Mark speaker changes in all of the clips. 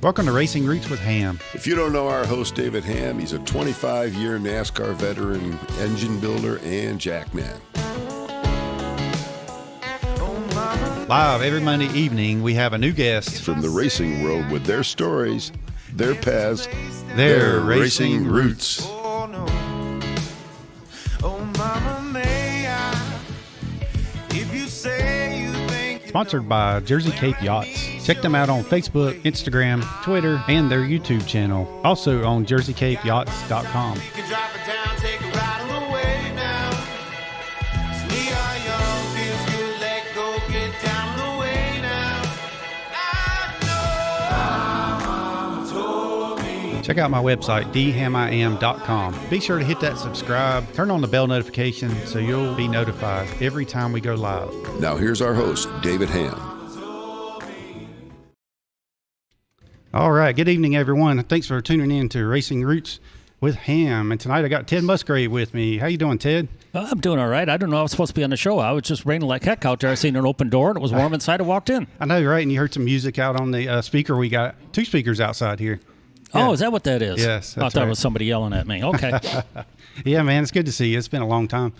Speaker 1: Welcome to Racing Roots with Hamm.
Speaker 2: If you don't know our host, David Hamm, he's a 25-year NASCAR veteran, engine builder, and jackman.
Speaker 1: Live every Monday evening, we have a new guest
Speaker 2: From the racing world with their stories, their paths,
Speaker 1: their racing roots. Sponsored by Jersey Cape Yachts. Check them out on Facebook, Instagram, Twitter, and their YouTube channel. Also on jerseycapeyachts.com. Check out my website, DHammiam.com. Be sure to hit that subscribe, turn on the bell notification so you'll be notified every time we go live.
Speaker 2: Now here's our host, David Hamm.
Speaker 1: All right, good evening, everyone. Thanks for tuning in to Racing Roots with Hamm. And tonight I got Ted Musgrave with me. How you doing, Ted?
Speaker 3: I'm doing all right. I don't know I was supposed to be on the show. I was just raining like heck out there. I seen an open door and it was warm inside. I walked in.
Speaker 1: I know, right? And you heard some music out on the speaker. We got two speakers outside here.
Speaker 3: Yeah.
Speaker 1: Oh,
Speaker 3: is that what that is?
Speaker 1: Yes.
Speaker 3: I thought it was somebody yelling at me. Okay.
Speaker 1: Yeah, man, it's good to see you. It's been a long time.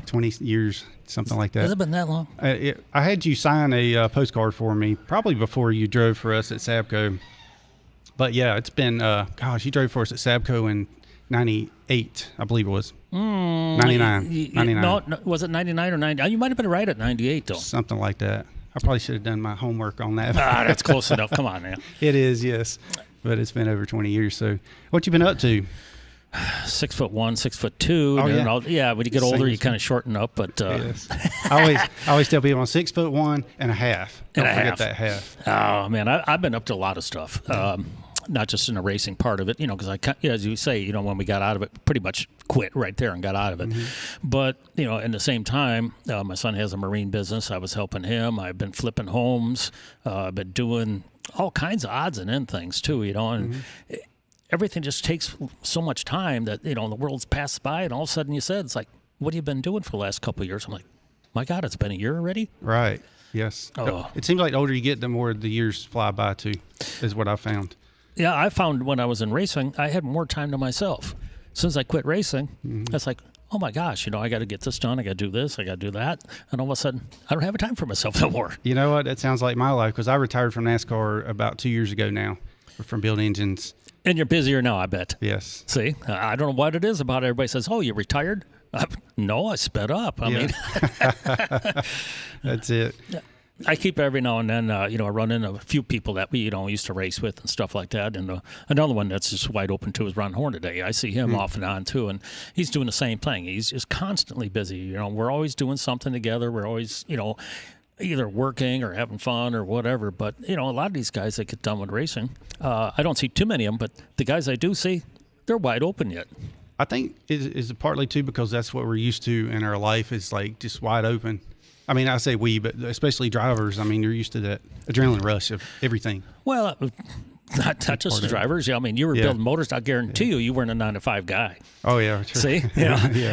Speaker 1: 20 years, something like that.
Speaker 3: Has it been that long?
Speaker 1: I had you sign a postcard for me, probably before you drove for us at Sabco. But yeah, it's been, you drove for us at Sabco in 98, I believe it was. 99.
Speaker 3: No, was it 99 or 90? You might have been right at 98, though.
Speaker 1: Something like that. I probably should have done my homework on that.
Speaker 3: That's close enough. Come on, man.
Speaker 1: It is, yes. But it's been over 20 years. So what you been up to?
Speaker 3: 6'1", 6'2".
Speaker 1: Oh,
Speaker 3: yeah. When you get older, you kind of shorten up. But
Speaker 1: yes. I always tell people I'm 6'1" and a half. Don't forget that half.
Speaker 3: Oh man, I've been up to a lot of stuff. Not just in the racing part of it, because as you say, when we got out of it, pretty much quit right there and got out of it. Mm-hmm. But, in the same time, my son has a marine business. I was helping him. I've been flipping homes. I've been doing all kinds of odds and end things too, and everything just takes so much time that, the world's passed by and all of a sudden you said, it's like, what have you been doing for the last couple of years? I'm like, my God, it's been a year already?
Speaker 1: Right. Yes.
Speaker 3: Oh.
Speaker 1: It seems like the older you get, the more the years fly by too, is what I found.
Speaker 3: Yeah, I found when I was in racing, I had more time to myself. Since I quit racing, it's like, oh my gosh, I got to get this done. I got to do this. I got to do that. And all of a sudden, I don't have time for myself no more.
Speaker 1: You know what? That sounds like my life because I retired from NASCAR about 2 years ago now from building engines.
Speaker 3: And you're busier now, I bet.
Speaker 1: Yes.
Speaker 3: See, I don't know what it is about it. Everybody says, oh, you retired? No, I sped up. I mean.
Speaker 1: That's it.
Speaker 3: I keep every now and then, I run into a few people that we, used to race with and stuff like that. And another one that's just wide open too is Ron Hornaday. I see him off and on too, and he's doing the same thing. He's just constantly busy. We're always doing something together. We're always, either working or having fun or whatever. But, a lot of these guys that get done with racing, I don't see too many of them, but the guys I do see, they're wide open yet.
Speaker 1: I think it's partly too because that's what we're used to in our life is like just wide open. I mean, I say we, but especially drivers. I mean, you're used to that adrenaline rush of everything.
Speaker 3: Well, not just the drivers. I mean, you were building motors. I guarantee you weren't a 9-to-5 guy.
Speaker 1: Oh, yeah. True.
Speaker 3: See?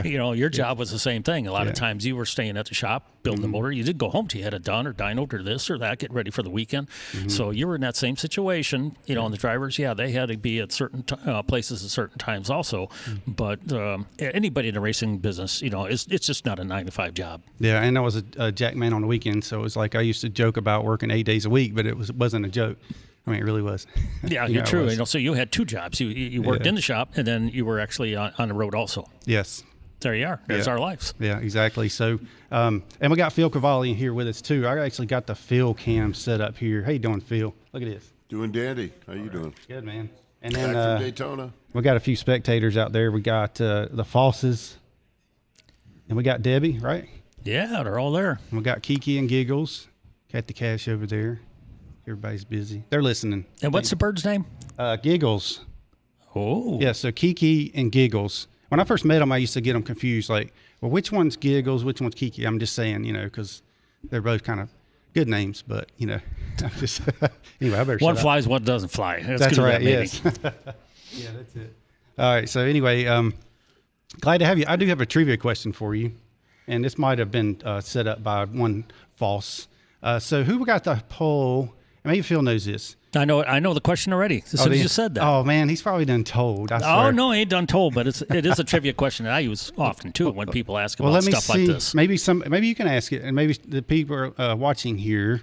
Speaker 3: Your job was the same thing. A lot of times you were staying at the shop, building the motor. You didn't go home till you had it done or dynoed or this or that, get ready for the weekend. So you were in that same situation. And the drivers, they had to be at certain places at certain times also. But anybody in the racing business, it's just not a 9-to-5 job. Yeah,
Speaker 1: and I was a jackman on the weekend, so it was like I used to joke about working 8 days a week, but it wasn't a joke. I mean, it really was.
Speaker 3: Yeah, you're true. So you had two jobs. You worked in the shop, and then you were actually on the road also.
Speaker 1: Yes.
Speaker 3: There you are. There's our lives.
Speaker 1: Yeah, exactly. So, and we got Phil Cavalli here with us, too. I actually got the Phil cam set up here. How you doing, Phil? Look at this.
Speaker 2: Doing dandy. How you doing?
Speaker 1: Good, man. And then
Speaker 2: back from Daytona.
Speaker 1: We got a few spectators out there. We got the Fosses, and we got Debbie, right?
Speaker 3: Yeah, they're all there.
Speaker 1: And we got Kiki and Giggles. Got the Cash over there. Everybody's busy. They're listening.
Speaker 3: And what's the bird's name?
Speaker 1: Giggles.
Speaker 3: Oh.
Speaker 1: Yeah, so Kiki and Giggles. When I first met them, I used to get them confused. Like, well, which one's Giggles? Which one's Kiki? I'm just saying, because they're both kind of good names. But, I'm just anyway, I better
Speaker 3: one flies, one doesn't fly.
Speaker 1: That's right, yes. Yeah, that's it. All right, so anyway, glad to have you. I do have a trivia question for you. And this might have been set up by one false. So who got the pole maybe Phil knows this.
Speaker 3: I know the question already. As soon as you said that.
Speaker 1: Oh man, he's probably done told. I swear.
Speaker 3: Oh no, he ain't done told, but it is a trivia question that I use often too when people ask about stuff like this.
Speaker 1: Maybe you can ask it, and maybe the people watching here,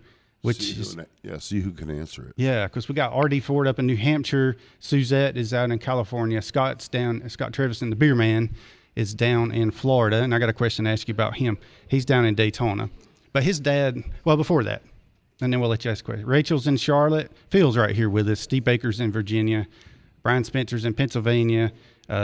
Speaker 2: see who can answer it.
Speaker 1: Yeah, because we got R.D. Ford up in New Hampshire, Suzette is out in California, Scott Trevison, the beer man, is down in Florida, and I got a question to ask you about him. He's down in Daytona, but his dad. Well, before that. And then we'll let you ask a question. Rachel's in Charlotte. Phil's right here with us. Steve Baker's in Virginia. Brian Spencer's in Pennsylvania.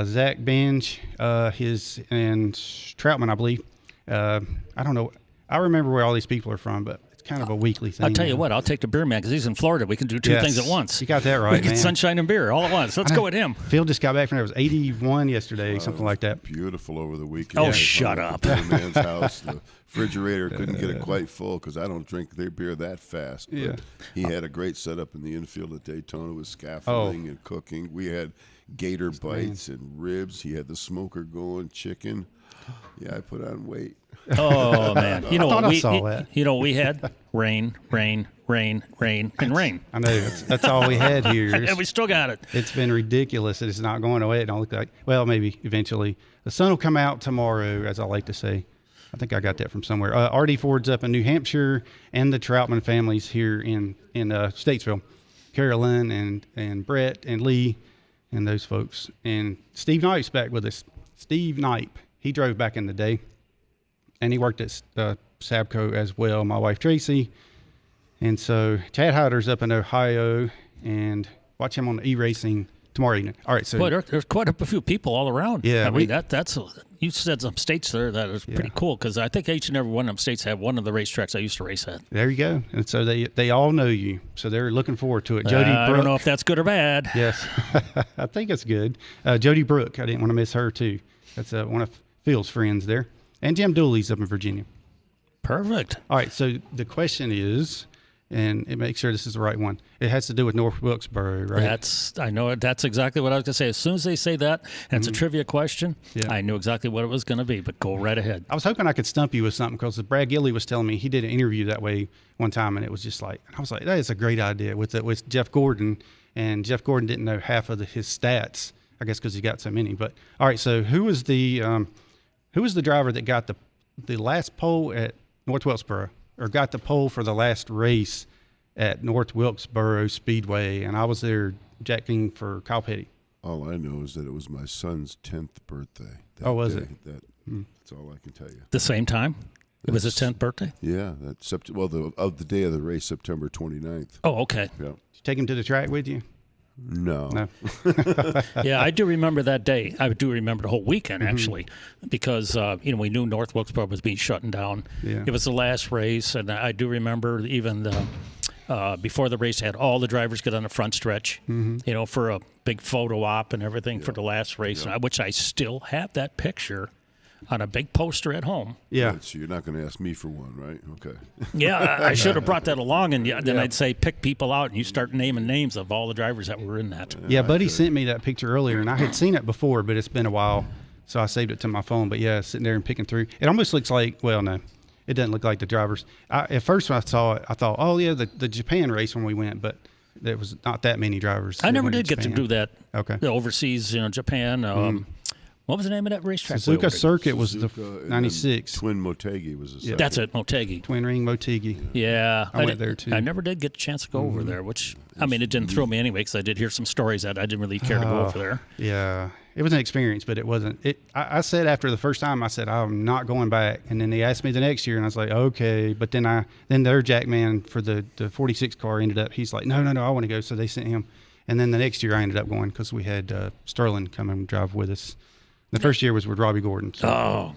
Speaker 1: Zach Benj, and Troutman, I believe. I don't know. I remember where all these people are from, but it's kind of a weekly thing.
Speaker 3: I'll tell you what. I'll take the beer man because he's in Florida. We can do two things at once.
Speaker 1: You got that right,
Speaker 3: we get sunshine and beer all at once. Let's go with him.
Speaker 1: Phil just got back from there. It was 81 yesterday, something like that.
Speaker 2: Beautiful over the weekend.
Speaker 3: Oh, shut up.
Speaker 2: The man's house. The refrigerator couldn't get it quite full because I don't drink their beer that fast. But he had a great setup in the infield at Daytona with scaffolding and cooking. We had gator bites and ribs. He had the smoker going, chicken. Yeah, I put on weight.
Speaker 3: Oh man!
Speaker 1: I thought I saw that.
Speaker 3: You know, we had rain, and rain.
Speaker 1: I know that's all we had here.
Speaker 3: And we still got it.
Speaker 1: It's been ridiculous. It's not going away. It don't look like. Well, maybe eventually the sun will come out tomorrow, as I like to say. I think I got that from somewhere. R.D. Ford's up in New Hampshire, and the Troutman family's here in Statesville. Carolyn and Brett and Lee and those folks. And Steve Knipe's back with us. Steve Knipe, he drove back in the day, and he worked at Sabco as well, my wife Tracy. And so Chad Hyder's up in Ohio, and watch him on the e-racing tomorrow evening. All right, so
Speaker 3: boy, there's quite a few people all around.
Speaker 1: Yeah,
Speaker 3: I mean that's you said some states there that is pretty cool because I think each and every one of them states have one of the racetracks I used to race at.
Speaker 1: There you go, and so they all know you, so they're looking forward to it. Jody Brooke,
Speaker 3: I don't know if that's good or bad.
Speaker 1: Yes, I think it's good. Jody Brooke, I didn't want to miss her too. That's one of Phil's friends there, and Jim Dooley's up in Virginia.
Speaker 3: Perfect.
Speaker 1: All right, so the question is, and make sure this is the right one. It has to do with North Wilkesboro, right?
Speaker 3: I know it. That's exactly what I was going to say. As soon as they say that, and it's a trivia question, I knew exactly what it was going to be, but go right ahead.
Speaker 1: I was hoping I could stump you with something because Brad Gilley was telling me he did an interview that way one time, and it was just like, I was like, that is a great idea with Jeff Gordon, and Jeff Gordon didn't know half of his stats, I guess because he got so many. But all right, so who was the driver that got the last pole at North Wilkesboro, or got the pole for the last race at North Wilkesboro Speedway? And I was there jacking for Kyle Petty.
Speaker 2: All I know is that it was my son's 10th birthday.
Speaker 1: Was it?
Speaker 2: That's all I can tell you.
Speaker 3: The same time? It was his 10th birthday?
Speaker 2: Yeah. The day of the race, September 29th.
Speaker 3: Oh, okay.
Speaker 2: Yeah.
Speaker 1: Did you take him to the track with you?
Speaker 2: No.
Speaker 3: Yeah, I do remember that day. I do remember the whole weekend, actually, because, we knew North Wilkesboro was being shut down.
Speaker 1: Yeah.
Speaker 3: It was the last race, and I do remember even before the race, had all the drivers get on the front stretch, for a big photo op and everything for the last race, which I still have that picture on a big poster at home.
Speaker 1: Yeah.
Speaker 2: Right, so you're not going to ask me for one, right? Okay.
Speaker 3: Yeah, I should have brought that along, and then I'd say pick people out, and you start naming names of all the drivers that were in that.
Speaker 1: Yeah, Buddy sent me that picture earlier, and I had seen it before, but it's been a while, so I saved it to my phone. But yeah, sitting there and picking through. It almost looks like, well, no, it doesn't look like the drivers. At first when I saw it, I thought, oh, yeah, the Japan race when we went, but there was not that many drivers.
Speaker 3: I never did get to do that.
Speaker 1: Okay.
Speaker 3: The overseas, Japan. What was the name of that racetrack?
Speaker 1: Suzuka Circuit was the 96.
Speaker 2: Twin Motegi was the second.
Speaker 3: That's it, Motegi.
Speaker 1: Twin Ring Motegi.
Speaker 3: Yeah.
Speaker 1: I went there too.
Speaker 3: I never did get a chance to go over there, which, it didn't throw me anyway because I did hear some stories that I didn't really care to go over there.
Speaker 1: Yeah. It was an experience, but it wasn't. I said after the first time, I said, I'm not going back. And then they asked me the next year, and I was like, okay. But then their jackman for the 46 car ended up, he's like, no, I want to go. So they sent him. And then the next year I ended up going because we had Sterling come and drive with us. The first year was with Robbie Gordon. So,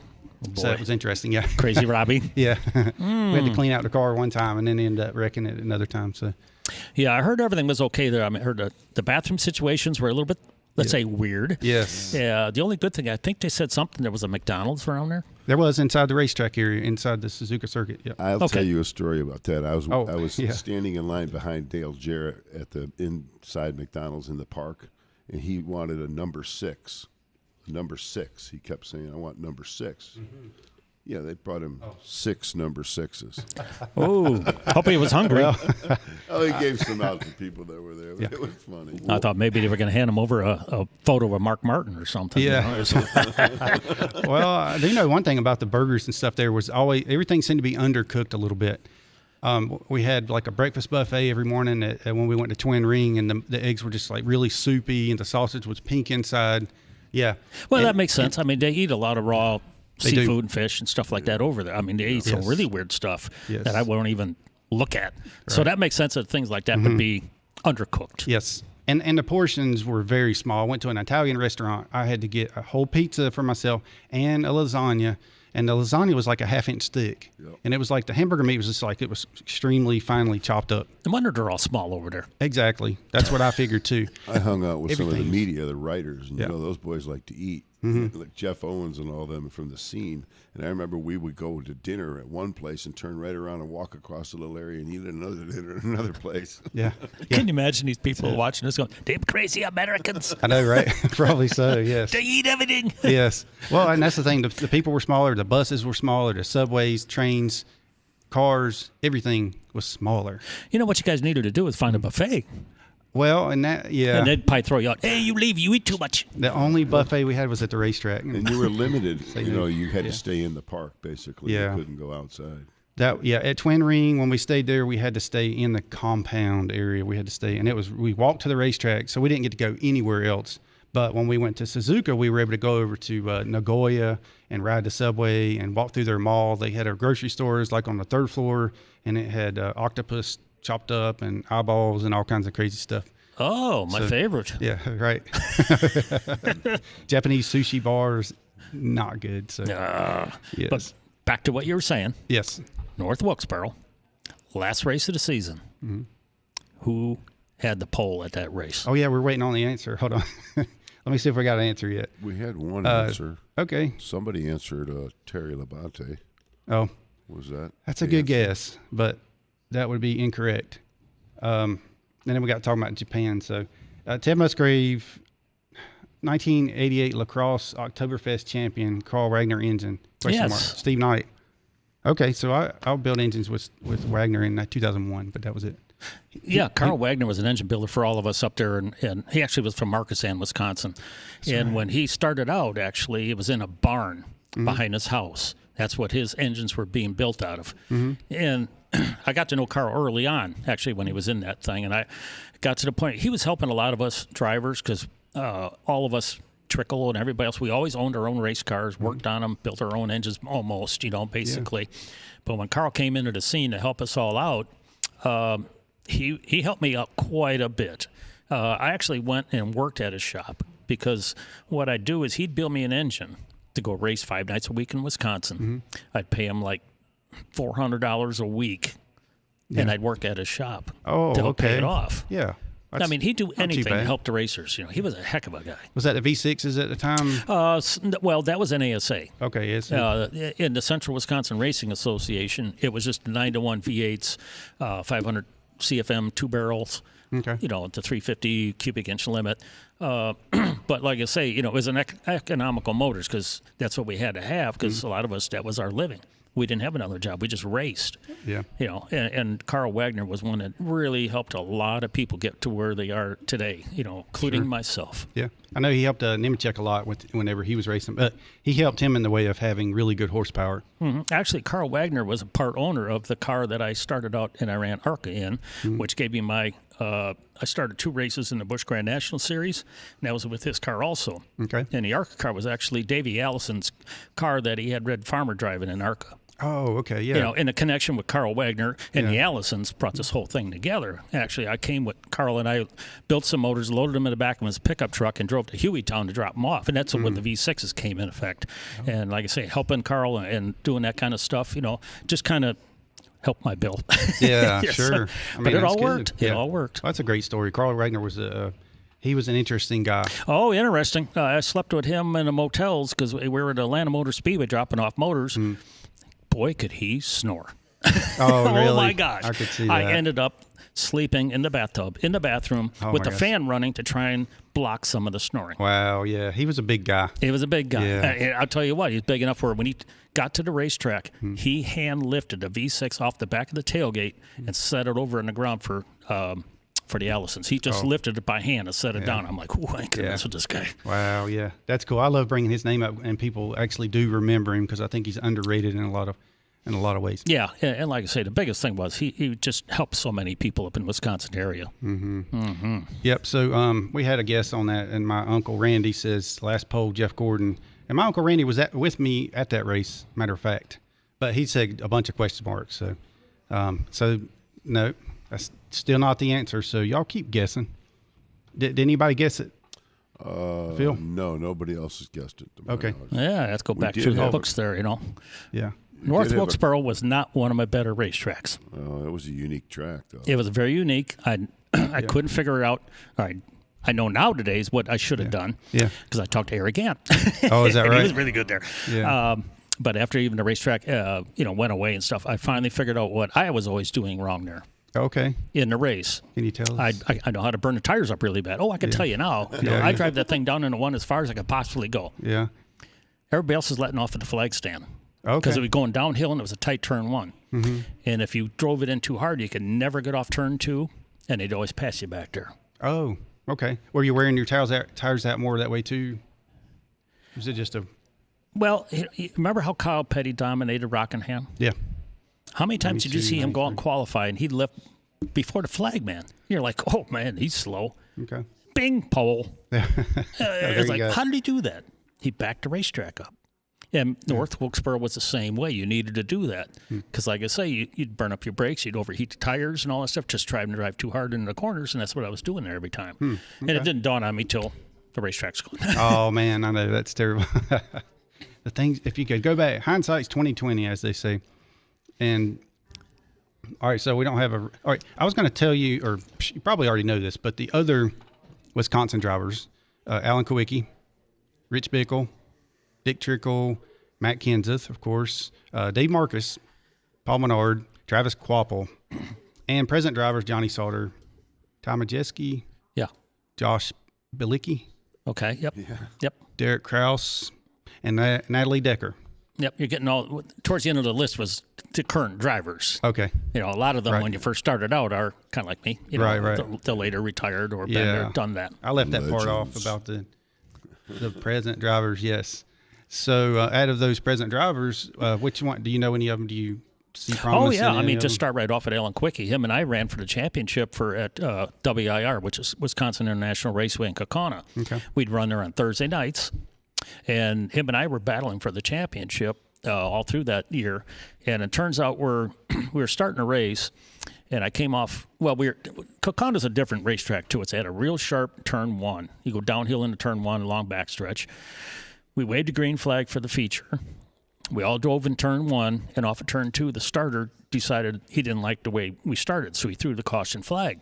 Speaker 1: so that was interesting. Yeah.
Speaker 3: Crazy Robbie.
Speaker 1: Yeah. We had to clean out the car one time and then ended up wrecking it another time. So,
Speaker 3: yeah, I heard everything was okay there. I heard the bathroom situations were a little bit, let's say, weird.
Speaker 1: Yes.
Speaker 3: Yeah. The only good thing, I think they said something, there was a McDonald's around there.
Speaker 1: There was inside the racetrack area, inside the Suzuka Circuit. Yeah.
Speaker 2: I'll tell you a story about that. I was
Speaker 1: yeah.
Speaker 2: standing in line behind Dale Jarrett at the inside McDonald's in the park, and he wanted a number 6. Number 6. He kept saying, I want number 6. Yeah, they brought him 6 number 6s.
Speaker 3: Oh, hope he was hungry.
Speaker 2: Oh, he gave some out to people that were there.
Speaker 1: Yeah.
Speaker 2: It was funny.
Speaker 3: I thought maybe they were going to hand him over a photo of Mark Martin or something.
Speaker 1: Yeah. Well, I do know one thing about the burgers and stuff. There was always everything seemed to be undercooked a little bit. We had like a breakfast buffet every morning when we went to Twin Ring, and the eggs were just like really soupy, and the sausage was pink inside. Yeah.
Speaker 3: Well, that makes sense. I mean, they eat a lot of raw
Speaker 1: They
Speaker 3: seafood
Speaker 1: do.
Speaker 3: and fish and stuff like that over there. I mean, they eat some really weird stuff that I won't even look at. Right. So that makes sense that things like that would be undercooked.
Speaker 1: Yes. And the portions were very small. I went to an Italian restaurant. I had to get a whole pizza for myself and a lasagna. And the lasagna was like a half-inch thick. Yep. And it was like the hamburger meat was just like it was extremely finely chopped up.
Speaker 3: No wonder they're all small over there.
Speaker 1: Exactly. That's what I figured too.
Speaker 2: I hung out with some of the media, the writers, and you know those boys like to eat. Like Jeff Owens and all them from the scene. And I remember we would go to dinner at one place and turn right around and walk across a little area and eat at another dinner at another place.
Speaker 1: Yeah.
Speaker 3: Can you imagine these people watching this going, damn crazy Americans?
Speaker 1: I know, right? Probably so, yes.
Speaker 3: They eat everything.
Speaker 1: Yes. Well, and that's the thing. The people were smaller. The buses were smaller. The subways, trains, cars, everything was smaller.
Speaker 3: You know what you guys needed to do is find a buffet.
Speaker 1: Well, and that, yeah.
Speaker 3: And they'd probably throw you out. Hey, you leave. You eat too much.
Speaker 1: The only buffet we had was at the racetrack.
Speaker 2: And you were limited. You had to stay in the park, basically.
Speaker 1: Yeah.
Speaker 2: You couldn't go outside.
Speaker 1: At Twin Ring, when we stayed there, we had to stay in the compound area. We had to stay, and we walked to the racetrack, so we didn't get to go anywhere else. But when we went to Suzuka, we were able to go over to Nagoya and ride the subway and walk through their mall. They had our grocery stores like on the 3rd floor, and it had octopus chopped up and eyeballs and all kinds of crazy stuff.
Speaker 3: Oh, my favorite.
Speaker 1: Yeah, right. Japanese sushi bars, not good. So, yes.
Speaker 3: But back to what you were saying.
Speaker 1: Yes.
Speaker 3: North Wilkesboro, last race of the season. Mm-hmm. Who had the pole at that race?
Speaker 1: Oh, yeah, we're waiting on the answer. Hold on. Let me see if we got an answer yet.
Speaker 2: We had one answer.
Speaker 1: Okay.
Speaker 2: Somebody answered Terry Labonte.
Speaker 1: Oh.
Speaker 2: Was that?
Speaker 1: That's a good guess, but that would be incorrect. And then we got talking about Japan. So Ted Musgrave, 1988 Lacrosse Oktoberfest champion, Carl Wagner engine.
Speaker 3: Yes.
Speaker 1: Steve Knight. Okay, so I'll build engines with Wagner in 2001, but that was it.
Speaker 3: Yeah, Carl Wagner was an engine builder for all of us up there, and he actually was from Markesan, Wisconsin. And when he started out, actually, it was in a barn behind his house. That's what his engines were being built out of. And I got to know Carl early on, actually, when he was in that thing. And I got to the point, he was helping a lot of us drivers because all of us, Trickle and everybody else, we always owned our own race cars, worked on them, built our own engines almost, basically. Yeah. But when Carl came into the scene to help us all out, he helped me out quite a bit. I actually went and worked at his shop because what I'd do is he'd build me an engine to go race 5 nights a week in Wisconsin. I'd pay him like $400 a week, and I'd work at his shop to help pay it off.
Speaker 1: Yeah.
Speaker 3: I mean, he'd do anything to help the racers. He was a heck of a guy.
Speaker 1: Was that the V6s at the time?
Speaker 3: Well, that was an ASA.
Speaker 1: Okay, yes.
Speaker 3: In the Central Wisconsin Racing Association, it was just 9-to-1 V8s, 500 CFM 2 barrels.
Speaker 1: Okay.
Speaker 3: The 350 cubic inch limit. But like I say, it was an economical motors because that's what we had to have because a lot of us, that was our living. We didn't have another job. We just raced.
Speaker 1: Yeah.
Speaker 3: And Carl Wagner was one that really helped a lot of people get to where they are today, including myself.
Speaker 1: Yeah. I know he helped Nemechek a lot whenever he was racing, but he helped him in the way of having really good horsepower.
Speaker 3: Actually, Carl Wagner was a part owner of the car that I started out and I ran ARCA in, which gave me my I started 2 races in the Busch Grand National Series, and that was with his car also.
Speaker 1: Okay.
Speaker 3: And the ARCA car was actually Davey Allison's car that he had Red Farmer driving in ARCA.
Speaker 1: Oh, okay, yeah.
Speaker 3: In a connection with Carl Wagner and the Allisons brought this whole thing together. Actually, I came with Carl and I built some motors, loaded them in the back of his pickup truck, and drove to Hueytown to drop them off. And that's when the V6s came in effect. Oh. And like I say, helping Carl and doing that kind of stuff, just kind of helped my bill.
Speaker 1: Yeah,
Speaker 3: yes.
Speaker 1: sure.
Speaker 3: But it all worked. Yeah. It all worked.
Speaker 1: Well, that's a great story. Carl Wagner was he was an interesting guy.
Speaker 3: Oh, interesting. I slept with him in the motels because we were at Atlanta Motor Speedway dropping off motors. Boy, could he snore.
Speaker 1: Oh, really?
Speaker 3: Oh, my gosh.
Speaker 1: I could see that.
Speaker 3: I ended up sleeping in the bathtub, in the bathroom, with the fan running to try and block some of the snoring.
Speaker 1: Wow, yeah. He was a big guy.
Speaker 3: He was a big guy.
Speaker 1: Yeah.
Speaker 3: I'll tell you what, he's big enough where when he got to the racetrack, he hand lifted a V6 off the back of the tailgate and set it over on the ground for the Allisons. He just lifted it by hand and set it down. I'm like, ooh, I can mess with this guy.
Speaker 1: Wow, yeah. That's cool. I love bringing his name up, and people actually do remember him because I think he's underrated in a lot of ways.
Speaker 3: Yeah, and like I say, the biggest thing was he just helped so many people up in the Wisconsin area.
Speaker 1: Yep. So we had a guest on that, and my uncle Randy says last poll Jeff Gordon, and my uncle Randy was with me at that race. Matter of fact, but he said a bunch of question marks. So no, that's still not the answer. So y'all keep guessing. Did anybody guess it? Phil?
Speaker 2: No, nobody else has guessed it.
Speaker 1: Okay.
Speaker 3: Yeah, let's go back through the books there.
Speaker 1: Yeah.
Speaker 3: North Wilkesboro was not one of my better racetracks.
Speaker 2: Oh, it was a unique track, though.
Speaker 3: It was very unique. I couldn't figure it out. I know nowadays what I should have done.
Speaker 1: Yeah.
Speaker 3: Because I talked to Eric Gant.
Speaker 1: Oh, is that right?
Speaker 3: He was really good there.
Speaker 1: Yeah.
Speaker 3: But after even the racetrack, went away and stuff, I finally figured out what I was always doing wrong there.
Speaker 1: Okay.
Speaker 3: In the race.
Speaker 1: Can you tell us?
Speaker 3: I know how to burn the tires up really bad. Oh, I can tell you now. I drive that thing down into one as far as I could possibly go.
Speaker 1: Yeah.
Speaker 3: Everybody else is letting off at the flag stand.
Speaker 1: Okay.
Speaker 3: Because it was going downhill and it was a tight turn one.
Speaker 1: Mm-hmm.
Speaker 3: And if you drove it in too hard, you could never get off turn two, and they'd always pass you back there.
Speaker 1: Oh, okay. Were you wearing your tires out more that way too? Was it just a...
Speaker 3: Well, remember how Kyle Petty dominated Rockingham?
Speaker 1: Yeah.
Speaker 3: How many times did you see him go out and qualify, and he'd left before the flag man? You're like, oh, man, he's slow.
Speaker 1: Okay.
Speaker 3: Bing, pole. It's like,
Speaker 1: go.
Speaker 3: how did he do that? He backed the racetrack up. And North Wilkesboro was the same way. You needed to do that. Because, like I say, you'd burn up your brakes, you'd overheat the tires and all that stuff, just trying to drive too hard into the corners, and that's what I was doing there every time.
Speaker 1: Okay.
Speaker 3: And it didn't dawn on me till the racetrack's gone.
Speaker 1: Oh, man, I know. That's terrible. The things, if you could go back, hindsight's 20/20, as they say. And, all right, so we don't have all right, I was going to tell you, or you probably already know this, but the other Wisconsin drivers, Alan Kowicki, Rich Bickle, Dick Trickle, Matt Kenseth, of course, Dave Marcus, Paul Menard, Travis Quapple, and present drivers Johnny Sauter, Tom Majeski, Josh Bilicki,
Speaker 3: Okay, yep. Yep.
Speaker 1: Derek Krause, and Natalie Decker.
Speaker 3: Yep, you're getting all towards the end of the list was the current drivers.
Speaker 1: Okay.
Speaker 3: A lot of them when you first started out are kind of like me.
Speaker 1: Right.
Speaker 3: They're later retired or been there, done that.
Speaker 1: I left that part off about the present drivers. Yes. So out of those present drivers, which one do you know? Any of them? Do you see promise?
Speaker 3: Oh yeah,
Speaker 1: in
Speaker 3: I mean,
Speaker 1: any
Speaker 3: just
Speaker 1: of them?
Speaker 3: start right off at Alan Quickie. Him and I ran for the championship at WIR, which is Wisconsin International Raceway in Kaukauna.
Speaker 1: Okay.
Speaker 3: We'd run there on Thursday nights, and him and I were battling for the championship all through that year. And it turns out we were starting a race, and I came off. Well, Kaukana's a different racetrack too. It's at a real sharp turn one. You go downhill into turn one, long backstretch. We waved a green flag for the feature. We all drove in turn one, and off of turn two, the starter decided he didn't like the way we started, so he threw the caution flag.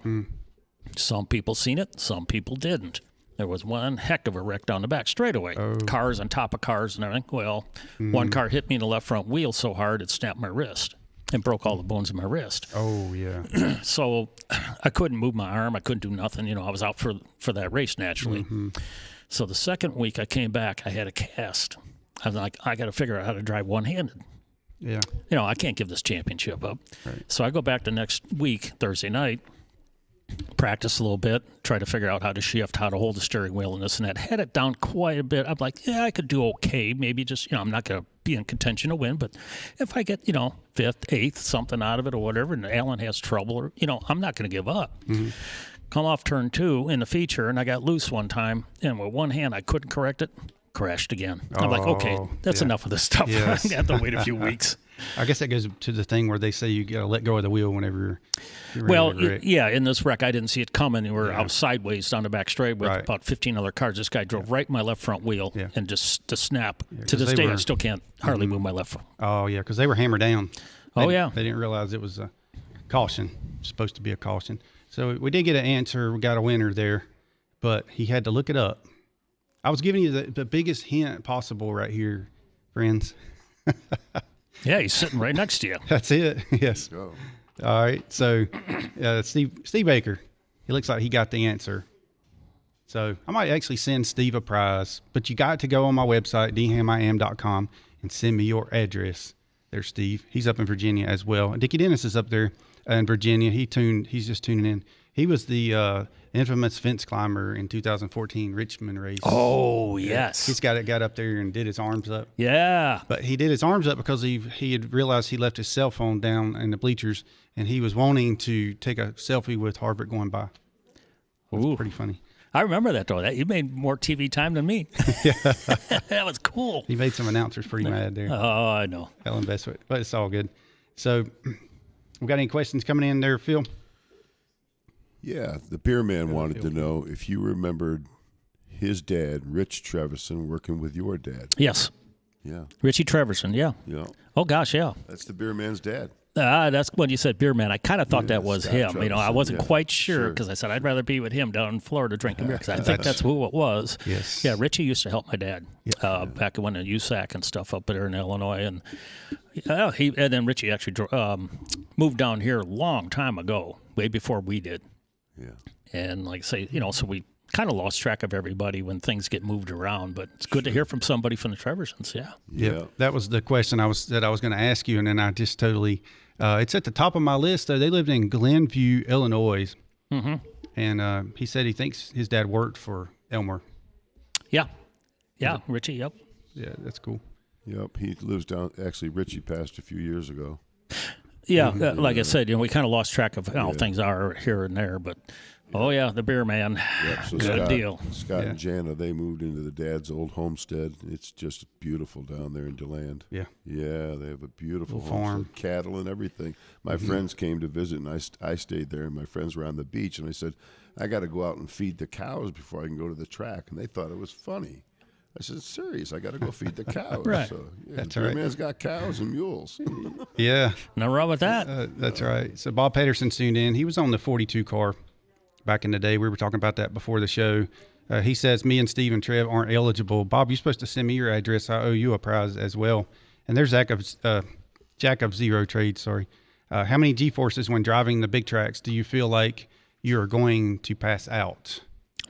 Speaker 3: Some people seen it, some people didn't. There was one heck of a wreck down the back straightaway. Cars on top of cars and everything. Well, one car hit me in the left front wheel so hard it snapped my wrist and broke all the bones in my wrist.
Speaker 1: Oh, yeah.
Speaker 3: So I couldn't move my arm. I couldn't do nothing. I was out for that race naturally. So the second week I came back, I had a cast. I was like, I got to figure out how to drive one-handed.
Speaker 1: Yeah.
Speaker 3: I can't give this championship up.
Speaker 1: Right.
Speaker 3: So I go back the next week, Thursday night, practice a little bit, try to figure out how to shift, how to hold the steering wheel and this and that. Had it down quite a bit. I'm like, yeah, I could do okay. Maybe just, I'm not going to be in contention to win, but if I get, fifth, eighth, something out of it or whatever, and Alan has trouble, or, I'm not going to give up. Come off turn two in the feature, and I got loose one time, and with one hand I couldn't correct it, crashed again. I'm like, okay, that's enough of this stuff.
Speaker 1: Yes.
Speaker 3: I have to wait a few weeks.
Speaker 1: I guess that goes to the thing where they say you got to let go of the wheel whenever you're ready
Speaker 3: Well,
Speaker 1: to wreck.
Speaker 3: in this wreck, I didn't see it coming. We were out sideways down the back straight with about 15 other cars. This guy drove right in my left front wheel and just to snap. To this day, I still can't hardly move my left front.
Speaker 1: Oh, yeah, because they were hammered down.
Speaker 3: They
Speaker 1: They didn't realize it was a caution. It was supposed to be a caution. So we did get an answer. We got a winner there, but he had to look it up. I was giving you the biggest hint possible right here, friends.
Speaker 3: Yeah, he's sitting right next to you.
Speaker 1: That's it. Yes.
Speaker 2: Go.
Speaker 1: All right. So, Steve Baker, he looks like he got the answer. So I might actually send Steve a prize, but you got to go on my website, DHammiam.com, and send me your address. There's Steve. He's up in Virginia as well. And Dickie Dennis is up there in Virginia. He's just tuning in. He was the infamous fence climber in 2014 Richmond race.
Speaker 3: Oh, yes.
Speaker 1: He's got up there and did his arms up.
Speaker 3: Yeah.
Speaker 1: But he did his arms up because he had realized he left his cell phone down in the bleachers, and he was wanting to take a selfie with Harvick going by. It's pretty funny.
Speaker 3: I remember that, though. You made more TV time than me.
Speaker 1: Yeah.
Speaker 3: That was cool.
Speaker 1: He made some announcers pretty mad there.
Speaker 3: Oh, I know.
Speaker 1: Hell invest with, but it's all good. So, we got any questions coming in there, Phil?
Speaker 2: Yeah, the beer man wanted to know if you remembered his dad, Rich Treverson, working with your dad.
Speaker 3: Yes.
Speaker 2: Yeah.
Speaker 3: Richie Treverson, yeah.
Speaker 2: Yeah.
Speaker 3: Oh, gosh, yeah.
Speaker 2: That's the beer man's dad.
Speaker 3: That's when you said beer man. I kind of thought that was
Speaker 2: Scott
Speaker 3: him.
Speaker 2: Treverson,
Speaker 3: I wasn't quite sure because I said I'd rather be with him down in Florida drinking beer because I think that's who it was.
Speaker 1: Yes.
Speaker 3: Yeah, Richie used to help my dad back when in USAC and stuff up there in Illinois. And and then Richie actually moved down here a long time ago, way before we did.
Speaker 2: Yeah.
Speaker 3: And like I say, so we kind of lost track of everybody when things get moved around, but it's good to hear from somebody from the Treversons.
Speaker 1: Yeah. That was the question I was going to ask you, and then I just totally. It's at the top of my list. They lived in Glenview, Illinois, and he said he thinks his dad worked for Elmer.
Speaker 3: Yeah, Richie. Yep.
Speaker 1: Yeah, that's cool.
Speaker 2: Yep, he lives down. Actually, Richie passed a few years ago.
Speaker 3: Yeah, like I said, we kind of lost track of how things are here and there, but. Oh, yeah, the beer man.
Speaker 2: Yep, so
Speaker 3: Good deal.
Speaker 2: Scott and Jana, they moved into the dad's old homestead. It's just beautiful down there in DeLand.
Speaker 1: Yeah.
Speaker 2: Yeah, they have a beautiful
Speaker 1: farm.
Speaker 2: homestead, cattle and everything. My friends came to visit, and I stayed there, and my friends were on the beach, and I said, I got to go out and feed the cows before I can go to the track. And they thought it was funny. I said, serious, I got to go feed the cows.
Speaker 3: Right.
Speaker 2: So,
Speaker 1: That's
Speaker 2: the
Speaker 1: right.
Speaker 2: beer man's got cows and mules.
Speaker 1: Yeah.
Speaker 3: No wrong with that.
Speaker 1: That's right. So Bob Pedersen tuned in. He was on the 42 car. Back in the day, we were talking about that before the show. He says, me and Steve and Trev aren't eligible. Bob, you're supposed to send me your address. I owe you a prize as well. And there's Jack of Zero Trade, sorry. How many G-forces when driving the big tracks do you feel like you're going to pass out?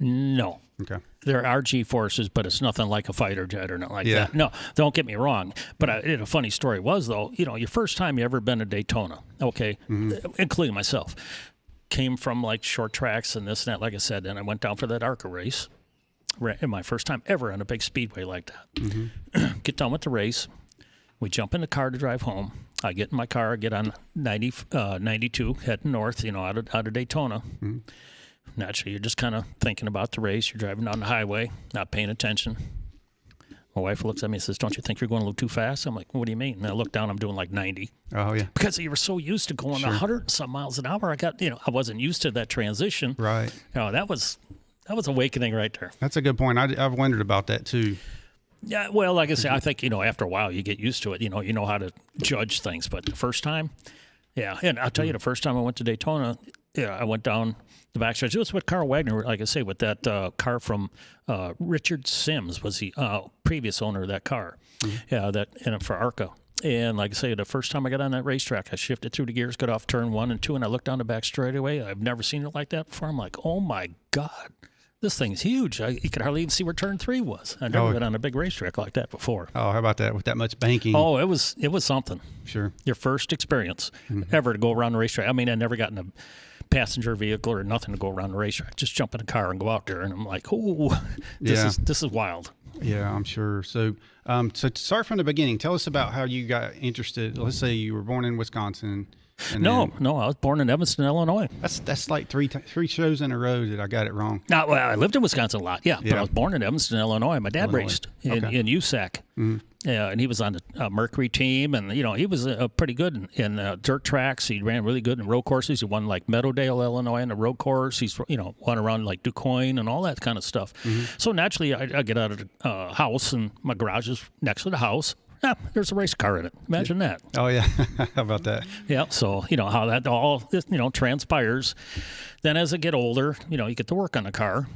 Speaker 3: No.
Speaker 1: Okay.
Speaker 3: There are G-forces, but it's nothing like a fighter jet or nothing like that. No, don't get me wrong. But a funny story was, though, your first time you ever been to Daytona, okay, including myself, came from like short tracks and this and that, like I said, and I went down for that ARCA race. My first time ever on a big speedway like that. Get done with the race. We jump in the car to drive home. I get in my car, get on 92, heading north, out of Daytona. Naturally, you're just kind of thinking about the race. You're driving down the highway, not paying attention. My wife looks at me and says, don't you think you're going a little too fast? I'm like, what do you mean? And I look down, I'm doing like 90.
Speaker 1: Oh, yeah.
Speaker 3: Because you were so used to going 100 and some miles an hour. I wasn't used to that transition.
Speaker 1: Right.
Speaker 3: That was awakening right there.
Speaker 1: That's a good point. I've wondered about that too.
Speaker 3: Yeah, well, like I say, I think, after a while you get used to it. You know how to judge things. But the first time, and I'll tell you, the first time I went to Daytona, I went down the backstretch. It was with Carl Wagner, like I say, with that car from Richard Sims was the previous owner of that car. Yeah, for ARCA. And like I say, the first time I got on that racetrack, I shifted through the gears, got off turn 1 and 2, and I looked down the back straightaway. I've never seen it like that before. I'm like, oh my God, this thing's huge. You could hardly even see where turn 3 was. I've never been on a big racetrack like that before.
Speaker 1: Oh, how about that? With that much banking.
Speaker 3: Oh, it was something.
Speaker 1: Sure.
Speaker 3: Your first experience ever to go around the racetrack. I mean, I never got in a passenger vehicle or nothing to go around the racetrack. Just jump in a car and go out there, and I'm like, oh, this is wild.
Speaker 1: Yeah, I'm sure. So, so to start from the beginning, tell us about how you got interested. Let's say you were born in Wisconsin.
Speaker 3: No, I was born in Evanston, Illinois.
Speaker 1: That's like three shows in a row that I got it wrong.
Speaker 3: Well, I lived in Wisconsin a lot, but I was born in Evanston, Illinois. My dad raced in USAC. Yeah, and he was on the Mercury team, and he was pretty good in dirt tracks. He ran really good in road courses. He won like Meadowdale, Illinois, in the road course. He's won around like DuQuoin and all that kind of stuff. So naturally, I get out of the house, and my garage is next to the house. There's a race car in it. Imagine that.
Speaker 1: Oh yeah, how about that?
Speaker 3: Yeah. So how that all transpires. Then as I get older, you get to work on the car,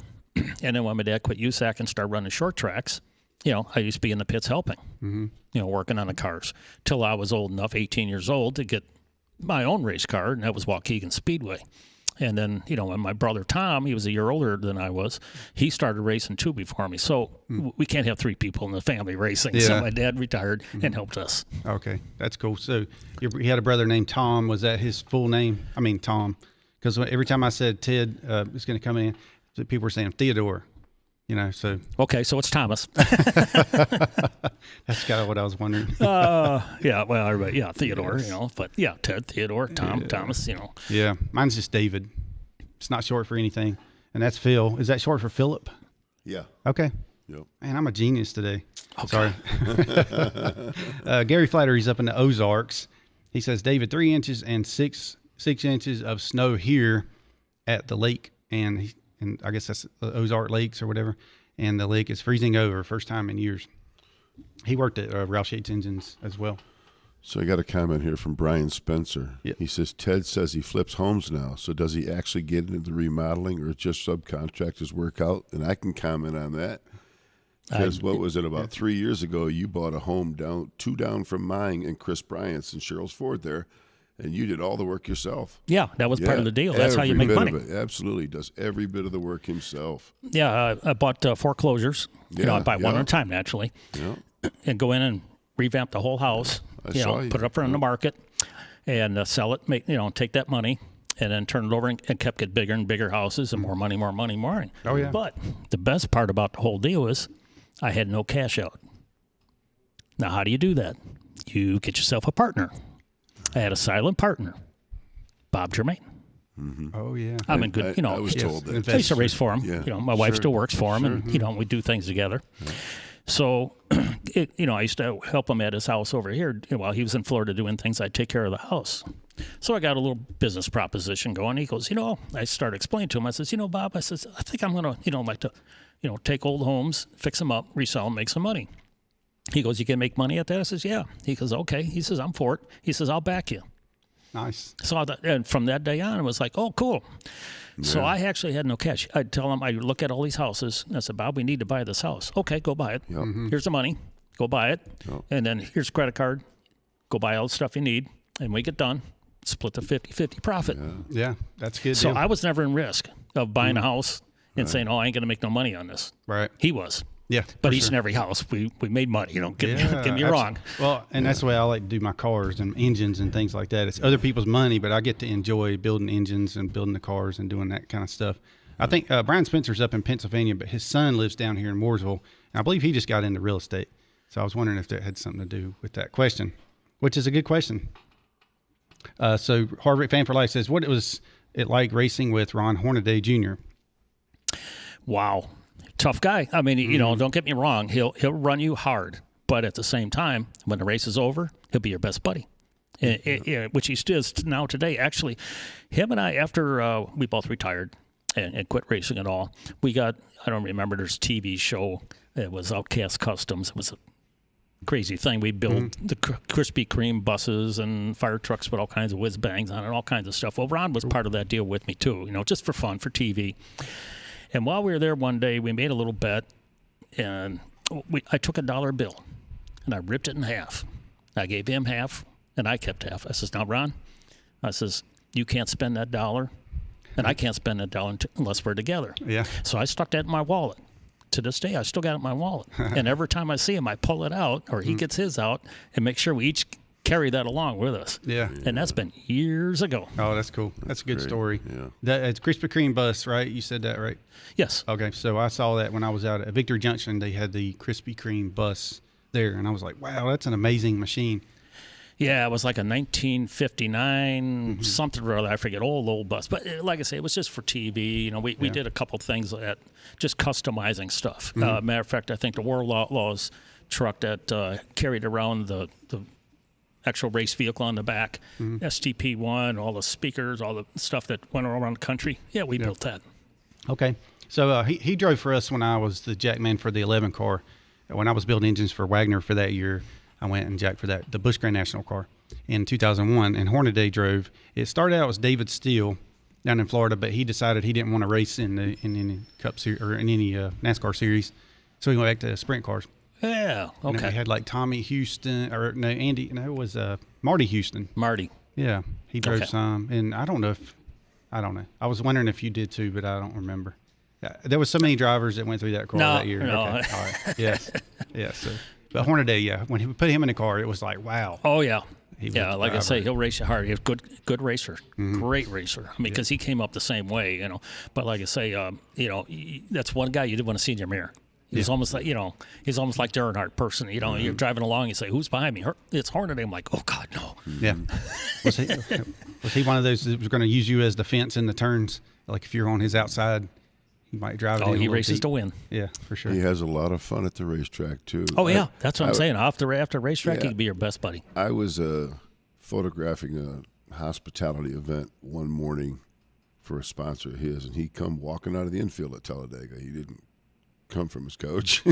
Speaker 3: and then when my dad quit USAC and started running short tracks. I used to be in the pits helping, working on the cars till I was old enough, 18 years old, to get my own race car, and that was Waukegan Speedway. And then, when my brother Tom, he was a year older than I was, he started racing too before me. So we can't have 3 people in the family racing.
Speaker 1: Yeah.
Speaker 3: So my dad retired and helped us.
Speaker 1: Okay, that's cool. So you had a brother named Tom. Was that his full name? I mean, Tom. Because every time I said Ted is going to come in, people were saying Theodore. So.
Speaker 3: Okay, so it's Thomas.
Speaker 1: That's kind of what I was wondering.
Speaker 3: Yeah, well, everybody, Theodore, but Ted, Theodore, Tom, Thomas,
Speaker 1: Yeah, mine's just David. It's not short for anything. And that's Phil. Is that short for Philip?
Speaker 2: Yeah.
Speaker 1: Okay.
Speaker 2: Yep.
Speaker 1: Man, I'm a genius today. Okay. Sorry. Gary Flattery's up in the Ozarks. He says, David, 3 inches and 6 inches of snow here at the lake, and I guess that's Ozark Lakes or whatever, and the lake is freezing over, first time in years. He worked at Roush Yates Engines as well.
Speaker 2: So I got a comment here from Brian Spencer.
Speaker 1: Yep.
Speaker 2: He says, Ted says he flips homes now, so does he actually get into the remodeling or just subcontract his work out? And I can comment on that. Because what was it, about 3 years ago, you bought a home 2 down from mine and Chris Bryant's and Cheryl's Ford there, and you did all the work yourself.
Speaker 3: Yeah, that was part of the deal. That's how you make money.
Speaker 2: Absolutely. Does every bit of the work himself.
Speaker 3: Yeah, I bought foreclosures.
Speaker 2: Yeah,
Speaker 3: I buy one at a time, naturally.
Speaker 2: Yeah.
Speaker 3: And go in and revamp the whole house.
Speaker 2: I saw you.
Speaker 3: Put it up on the market and sell it, take that money, and then turn it over and kept getting bigger and bigger houses and more money.
Speaker 1: Oh, yeah.
Speaker 3: But the best part about the whole deal is I had no cash out. Now, how do you do that? You get yourself a partner. I had a silent partner, Bob Germain.
Speaker 2: Mm-hmm.
Speaker 1: Oh, yeah.
Speaker 3: I'm in good,
Speaker 2: I was told that.
Speaker 3: I used to race for him.
Speaker 2: Yeah.
Speaker 3: My wife still works for him,
Speaker 1: Sure.
Speaker 3: and we do things together. Yeah. So, I used to help him at his house over here while he was in Florida doing things. I'd take care of the house. So I got a little business proposition going. He goes, I started explaining to him. I says, Bob, I think I'm going to, like to, take old homes, fix them up, resell them, make some money. He goes, you can make money at that? I says, yeah. He goes, okay. He says, I'm for it. He says, I'll back you.
Speaker 1: Nice.
Speaker 3: So and from that day on, it was like, oh, cool. Yeah. So I actually had no cash. I'd tell him, I look at all these houses, and I said, Bob, we need to buy this house. Okay, go buy it.
Speaker 2: Yep. Mm-hmm.
Speaker 3: Here's the money. Go buy it. Yep. And then here's a credit card. Go buy all the stuff you need. And we get done. Split the 50-50 profit.
Speaker 1: Yeah, that's good.
Speaker 3: So
Speaker 1: deal.
Speaker 3: I was never in risk of buying a house and saying, I ain't going to make no money on this.
Speaker 1: Right.
Speaker 3: He was.
Speaker 1: Yeah,
Speaker 3: but each and every house, we made money. Get me wrong.
Speaker 1: Well, and that's the way I like to do my cars and engines and things like that. It's other people's money, but I get to enjoy building engines and building the cars and doing that kind of stuff. I think Brian Spencer's up in Pennsylvania, but his son lives down here in Mooresville, and I believe he just got into real estate. So I was wondering if that had something to do with that question, which is a good question. So Harvick Fan for Life says, what was it like racing with Ron Hornaday Jr.?
Speaker 3: Wow. Tough guy. I mean, don't get me wrong. He'll run you hard, but at the same time, when the race is over, he'll be your best buddy, which he still is now today. Actually, him and I, after we both retired and quit racing at all, we got, I don't remember, there's a TV show. It was Outcast Customs. It was a crazy thing. We built the Krispy Kreme buses and fire trucks with all kinds of whiz bangs on it, all kinds of stuff. Well, Ron was part of that deal with me too, just for fun, for TV. And while we were there one day, we made a little bet, and I took a $1 bill, and I ripped it in half. I gave him half, and I kept half. I says, now, Ron, I says, you can't spend that $1, and I can't spend that $1 unless we're together.
Speaker 1: Yeah.
Speaker 3: So I stuck that in my wallet. To this day, I still got it in my wallet. And every time I see him, I pull it out, or he gets his out, and make sure we each carry that along with us.
Speaker 1: Yeah.
Speaker 3: And that's been years ago.
Speaker 1: Oh, that's cool. That's a good
Speaker 2: great.
Speaker 1: story.
Speaker 2: Yeah.
Speaker 1: It's Krispy Kreme bus, right? You said that, right?
Speaker 3: Yes.
Speaker 1: Okay. So I saw that when I was out at Victory Junction. They had the Krispy Kreme bus there, and I was like, wow, that's an amazing machine.
Speaker 3: Yeah, it was like a 1959 something or other. I forget, old bus. But like I say, it was just for TV. We did a couple things at just customizing stuff. Matter of fact, I think the World Outlaws truck that carried around the actual race vehicle on the back, STP-1, all the speakers, all the stuff that went around the country. Yeah, we built that.
Speaker 1: Okay. So he drove for us when I was the jackman for the 11 car. When I was building engines for Wagner for that year, I went and jacked for the Busch Grand National car in 2001. And Hornaday drove. It started out as David Steele down in Florida, but he decided he didn't want to race in any Cup series or in any NASCAR series, so he went back to sprint cars.
Speaker 3: Yeah. Okay.
Speaker 1: We had like Tommy Houston, or no, Andy. No, it was Marty Houston.
Speaker 3: Marty.
Speaker 1: Yeah, he drove some, and I don't know. I was wondering if you did too, but I don't remember. There was so many drivers that went through that car that year.
Speaker 3: No.
Speaker 1: Okay. All right. Yes. So, but Hornaday, when he put him in the car, it was like, wow.
Speaker 3: Oh yeah.
Speaker 1: Yeah,
Speaker 3: like I say, he'll race you hard. He's a good racer, great racer. I mean, because he came up the same way, But like I say, that's one guy you didn't want to see in your mirror. He's almost like, he's almost like the Earnhardt person. You're driving along, you say, "Who's behind me?" It's Hornaday. I'm like, "Oh God, no."
Speaker 1: Yeah. Was he one of those that was going to use you as the fence in the turns? Like if you're on his outside, he might drive.
Speaker 3: Oh, he races to win.
Speaker 1: Yeah, for sure.
Speaker 2: He has a lot of fun at the racetrack too.
Speaker 3: Oh yeah, that's what I'm saying. After racetrack, he can be your best buddy.
Speaker 2: I was photographing a hospitality event one morning for a sponsor of his, and he come walking out of the infield at Talladega. He didn't come from his coach.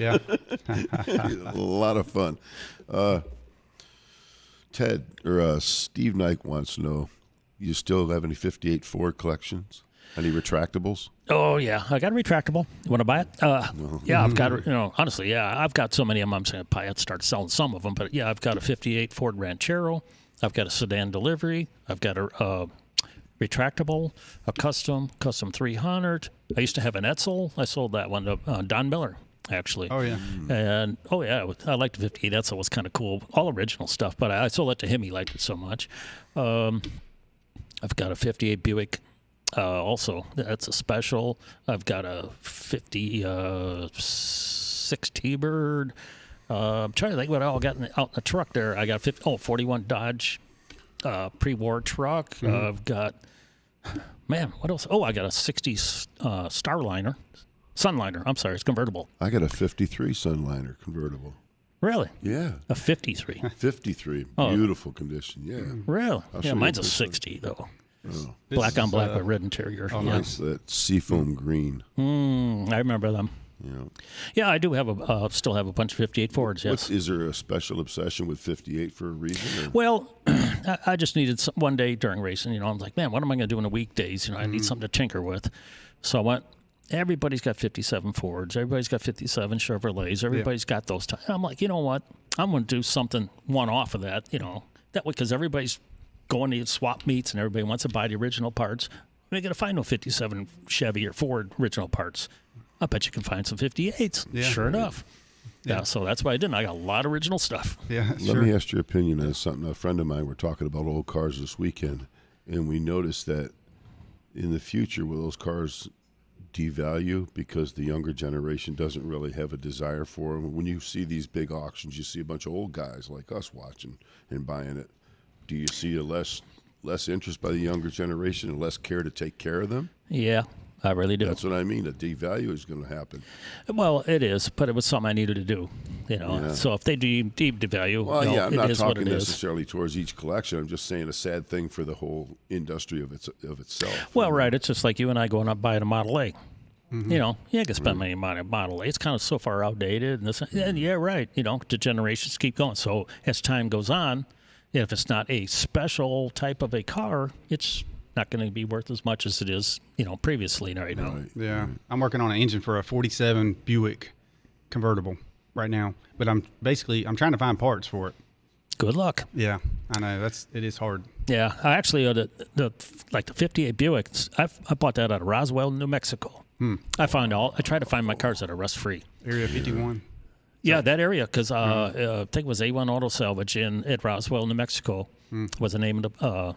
Speaker 1: Yeah.
Speaker 2: A lot of fun. Steve Knight wants to know, you still have any 58 Ford collections? Any retractables?
Speaker 3: Oh yeah, I got a retractable. You want to buy it? Yeah, I've got honestly, yeah, I've got so many of them. I'm saying I probably have to start selling some of them, but yeah, I've got a 58 Ford Ranchero. I've got a sedan delivery. I've got a retractable, a custom 300. I used to have an Edsel. I sold that one to Don Miller, actually.
Speaker 1: Oh yeah.
Speaker 3: And I liked the 58 Edsel. It was kind of cool, all original stuff. But I sold it to him. He liked it so much. I've got a 58 Buick. Also, that's a special. I've got a 56 T-Bird. I'm trying to think what I all got out in the truck there. I got 41 Dodge pre-war truck. I've got, what else? Oh, I got a 60s Sunliner. I'm sorry, it's convertible.
Speaker 2: I got a 53 Sunliner convertible.
Speaker 3: Really?
Speaker 2: Yeah.
Speaker 3: A 53.
Speaker 2: 53. Beautiful condition, yeah.
Speaker 3: Really?
Speaker 2: Yeah,
Speaker 3: mine's a 60, though.
Speaker 2: Oh.
Speaker 3: Black on black with red interior.
Speaker 2: Oh, nice. That seafoam green.
Speaker 3: I remember them.
Speaker 2: Yeah.
Speaker 3: Yeah, I do have still have a bunch of 58 Fords, yes.
Speaker 2: Is there a special obsession with 58 for a reason? Or?
Speaker 3: Well, I just needed one day during racing, I'm like, man, what am I going to do in the weekdays? I need something to tinker with. So I went, everybody's got 57 Fords. Everybody's got 57 Chevrolets. Everybody's got those. I'm like, you know what? I'm going to do something one off of that, that way, because everybody's going to swap meets and everybody wants to buy the original parts. You're going to find no 57 Chevy or Ford original parts. I bet you can find some 58s. Yeah. Sure enough. Yeah, so that's why I did. I got a lot of original stuff.
Speaker 1: Yeah,
Speaker 2: Let me ask your opinion on something. A friend of mine, we're talking about old cars this weekend, and we noticed that in the future, will those cars devalue because the younger generation doesn't really have a desire for them? When you see these big auctions, you see a bunch of old guys like us watching and buying it. Do you see a less interest by the younger generation and less care to take care of them?
Speaker 3: Yeah, I really do.
Speaker 2: That's what I mean. A devalue is going to happen.
Speaker 3: Well, it is, but it was something I needed to do. Yeah. So if they devalue,
Speaker 2: I'm not talking
Speaker 3: what it
Speaker 2: necessarily towards each collection. I'm just saying a sad thing for the whole industry of itself.
Speaker 3: Well, right. It's just like you and I going up buying a Model A. Mm-hmm. You can spend money on a Model A. It's kind of so far outdated. And yeah, right. The generations keep going. So as time goes on, if it's not a special type of a car, it's not going to be worth as much as it is, previously right now.
Speaker 2: Right.
Speaker 1: Yeah. I'm working on an engine for a 47 Buick convertible right now, but I'm trying to find parts for it.
Speaker 3: Good luck.
Speaker 1: Yeah, I know it is hard.
Speaker 3: Yeah, I actually the 58 Buick, I bought that out of Roswell, New Mexico. I try to find my cars that are rust free.
Speaker 1: Area 51.
Speaker 3: Yeah, that area, because I think it was A1 Auto Salvage at Roswell, New Mexico, was the name of the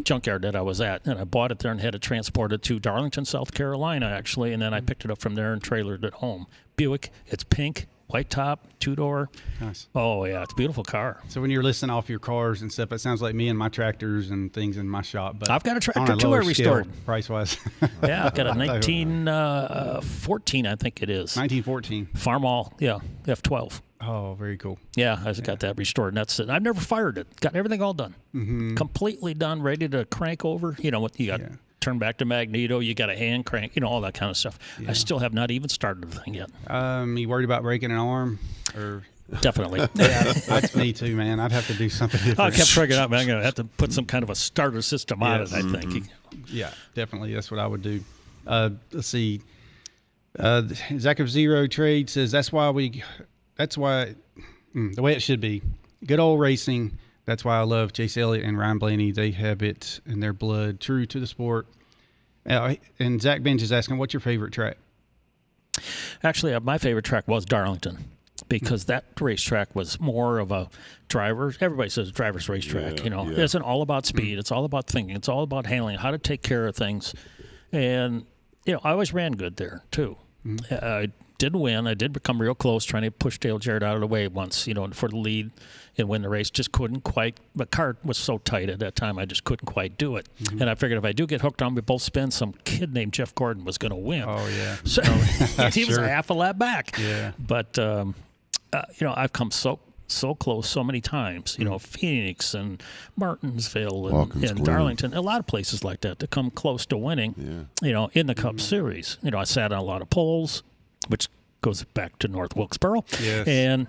Speaker 3: junkyard that I was at. And I bought it there and had it transported to Darlington, South Carolina, actually, and then I picked it up from there and trailered it home. Buick, it's pink, white top, two-door.
Speaker 1: Nice.
Speaker 3: Oh, yeah, it's a beautiful car.
Speaker 1: So when you're listing off your cars and stuff, it sounds like me and my tractors and things in my shop. But
Speaker 3: I've got a tractor, too, I restored.
Speaker 1: Price-wise.
Speaker 3: Yeah, I've got a 1914, I think it is.
Speaker 1: 1914.
Speaker 3: Farmall, yeah, F12.
Speaker 1: Oh, very cool.
Speaker 3: Yeah, I just got that restored, and that's it. I've never fired it. Got everything all done. Mm-hmm. Completely done, ready to crank over. You got turn back to magneto, you got a hand crank, all that kind of stuff. Yeah. I still have not even started the thing yet.
Speaker 1: You worried about breaking an arm? Or
Speaker 3: definitely.
Speaker 1: Yeah, that's me too, man. I'd have to do something different.
Speaker 3: I kept figuring out, man, I'm going to have to put some kind of a starter system on it, I think.
Speaker 1: Yeah, definitely. That's what I would do. Let's see. Zach of Zero Trade says, the way it should be. Good old racing, That's why I love Chase Elliott and Ryan Blaney. They have it in their blood, true to the sport. And Zach Benj is asking, what's your favorite track?
Speaker 3: Actually, my favorite track was Darlington, because that racetrack was more of a driver's. Everybody says driver's racetrack. It isn't all about speed. It's all about thinking. It's all about handling, how to take care of things. And I always ran good there too. I did win. I did become real close, trying to push Dale Jarrett out of the way once, for the lead and win the race. Just couldn't quite. The car was so tight at that time, I just couldn't quite do it. And I figured if I do get hooked on with both spins, some kid named Jeff Gordon was going to win.
Speaker 1: Oh, yeah.
Speaker 3: So he was a half a lap back.
Speaker 1: Yeah.
Speaker 3: But, I've come so close so many times, Phoenix and Martinsville and Darlington, a lot of places like that to come close to winning, in the Cup Series. I sat on a lot of poles, which goes back to North Wilkesboro.
Speaker 1: Yes.
Speaker 3: And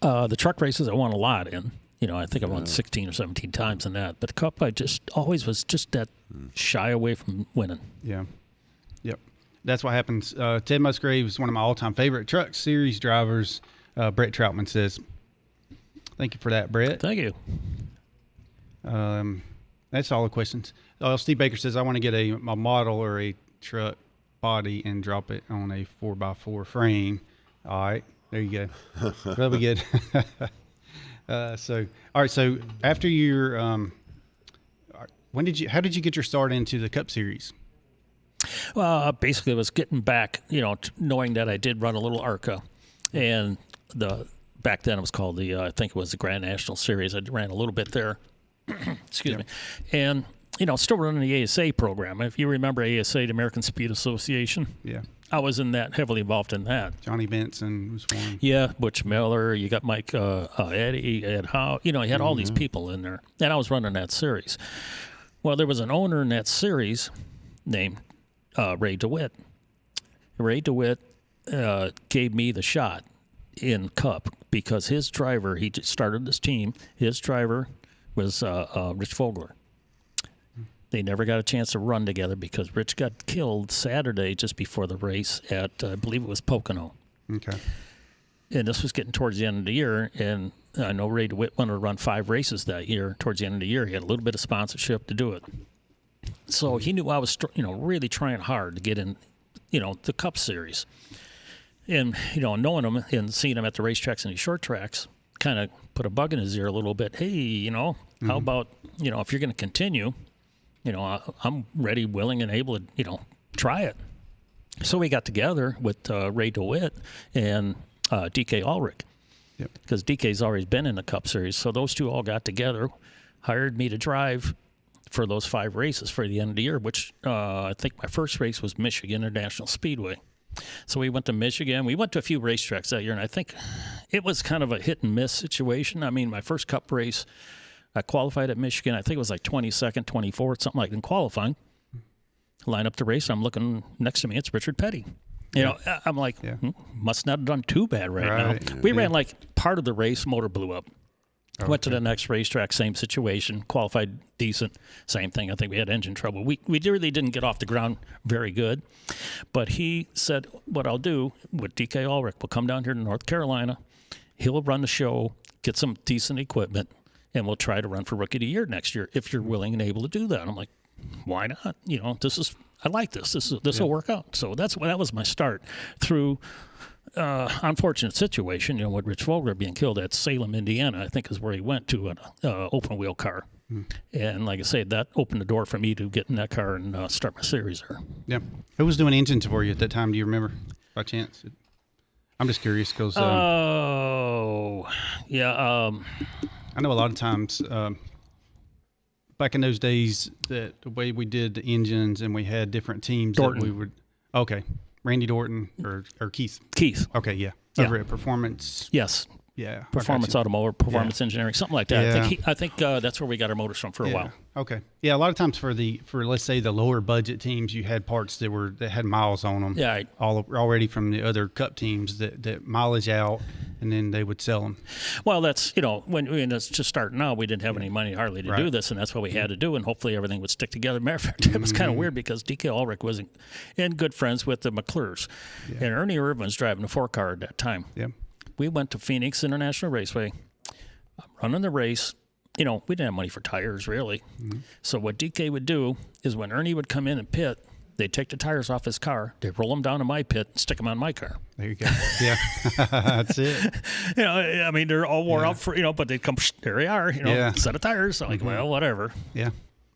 Speaker 3: the truck races I won a lot in. I think I won 16 or 17 times in that. But the Cup, I just always was just that shy away from winning.
Speaker 1: Yeah. Yep. That's what happens. Ted Musgrave is one of my all-time favorite truck series drivers. Brett Troutman says, thank you for that, Brett.
Speaker 3: Thank you.
Speaker 1: That's all the questions. Steve Baker says, I want to get a model or a truck body and drop it on a 4x4 frame. All right. There you go. That'll be good. So after your, how did you get your start into the Cup Series?
Speaker 3: Well, basically, it was getting back, knowing that I did run a little ARCA, and back then it was called I think it was the Grand National Series. I ran a little bit there. Excuse me. And, still running the ASA program. If you remember ASA, the American Speed Association.
Speaker 1: Yeah.
Speaker 3: I was heavily involved in that.
Speaker 1: Johnny Benson was one.
Speaker 3: Yeah, Butch Miller. You got Mike, Eddie, Ed Howe. You had all these people in there. And I was running that series. Well, there was an owner in that series named Ray DeWitt. Ray DeWitt gave me the shot in Cup because his driver, he just started this team, his driver was Rich Fogler. They never got a chance to run together because Rich got killed Saturday just before the race at, I believe it was Pocono.
Speaker 1: Okay.
Speaker 3: And this was getting towards the end of the year, and I know Ray DeWitt wanted to run 5 races that year. Towards the end of the year, he had a little bit of sponsorship to do it. So he knew I was, really trying hard to get in, the Cup Series. And, knowing him and seeing him at the racetracks and the short tracks kind of put a bug in his ear a little bit. Hey, how about, if you're going to continue, I'm ready, willing, and able to, try it. So we got together with Ray DeWitt and DK Ulrich, because DK's always been in the Cup Series. So those two all got together, hired me to drive for those 5 races for the end of the year, which I think my first race was Michigan International Speedway. So we went to Michigan. We went to a few racetracks that year, and I think it was kind of a hit-and-miss situation. I mean, my first Cup race, I qualified at Michigan. I think it was like 22nd, 24th, something like that in qualifying. Line up the race. I'm looking next to me. It's Richard Petty. I'm like, must not have done too bad right now. We ran like part of the race. Motor blew up. Went to the next racetrack, same situation. Qualified decent, same thing. I think we had engine trouble. We really didn't get off the ground very good. But he said, what I'll do with DK Ulrich, we'll come down here to North Carolina. He'll run the show, get some decent equipment, and we'll try to run for Rookie of the Year next year if you're willing and able to do that. I'm like, why not? I like this. This will work out. So that was my start through unfortunate situation, with Rich Fogler being killed at Salem, Indiana, I think is where he went to an open wheel car. And like I said, that opened the door for me to get in that car and start my series there.
Speaker 1: Yeah. Who was doing engines for you at that time? Do you remember by chance? I'm just curious because. I know a lot of times back in those days that the way we did the engines and we had different teams
Speaker 3: Dorton.
Speaker 1: that we would. Okay. Randy Dorton or Keith?
Speaker 3: Keith.
Speaker 1: Okay, yeah. Over at Performance.
Speaker 3: Yes.
Speaker 1: Yeah.
Speaker 3: Performance Automotive, Performance Engineering, something like that.
Speaker 1: Yeah.
Speaker 3: I think that's where we got our motors from for a while.
Speaker 1: Okay. Yeah, a lot of times for let's say the lower budget teams, you had parts that had miles on them.
Speaker 3: Yeah.
Speaker 1: Already from the other Cup teams that mileage out, and then they would sell them.
Speaker 3: Well, that's when it's just starting out, we didn't have any money hardly to do this, and that's what we had to do, and hopefully everything would stick together. Matter of fact, it was kind of weird because DK Ulrich was in good friends with the McClures, and Ernie Irvin's driving a 4-car at that time.
Speaker 1: Yeah.
Speaker 3: We went to Phoenix International Raceway. I'm running the race. we didn't have money for tires, really. Mm-hmm. So what DK would do is when Ernie would come in and pit, they'd take the tires off his car, they'd roll them down to my pit, and stick them on my car.
Speaker 1: There you go. Yeah, that's it.
Speaker 3: I mean, they're all wore out but they'd come, there they are, set of tires. So like, well, whatever.
Speaker 1: Yeah,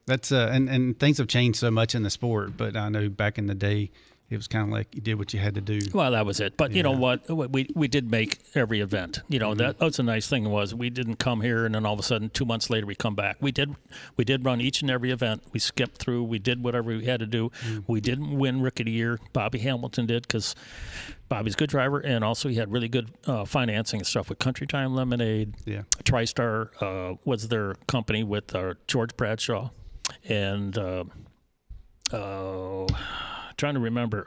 Speaker 1: that's and things have changed so much in the sport. But I know back in the day, it was kind of like you did what you had to do.
Speaker 3: Well, that was it. But you know what? We did make every event. That's a nice thing was we didn't come here and then all of a sudden 2 months later we come back. We did run each and every event. We skipped through. We did whatever we had to do. We didn't win Rookie of the Year. Bobby Hamilton did because Bobby's a good driver, and also he had really good financing and stuff with Country Time Lemonade. Yeah. TriStar was their company with George Bradshaw, and trying to remember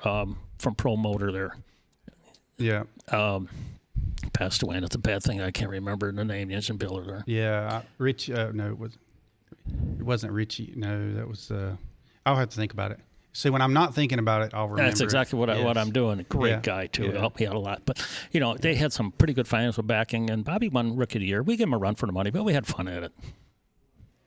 Speaker 3: from Pro Motor there.
Speaker 1: Yeah.
Speaker 3: Passed away, and it's a bad thing I can't remember the name, the engine builder there.
Speaker 1: Yeah, Rich. No, it wasn't Richie. No, that was. I'll have to think about it. See, when I'm not thinking about it, I'll remember.
Speaker 3: That's exactly what I'm doing. A great guy too.
Speaker 1: Yeah.
Speaker 3: Helped me out a lot. But they had some pretty good financial backing, and Bobby won Rookie of the Year. We gave him a run for the money, but we had fun at it.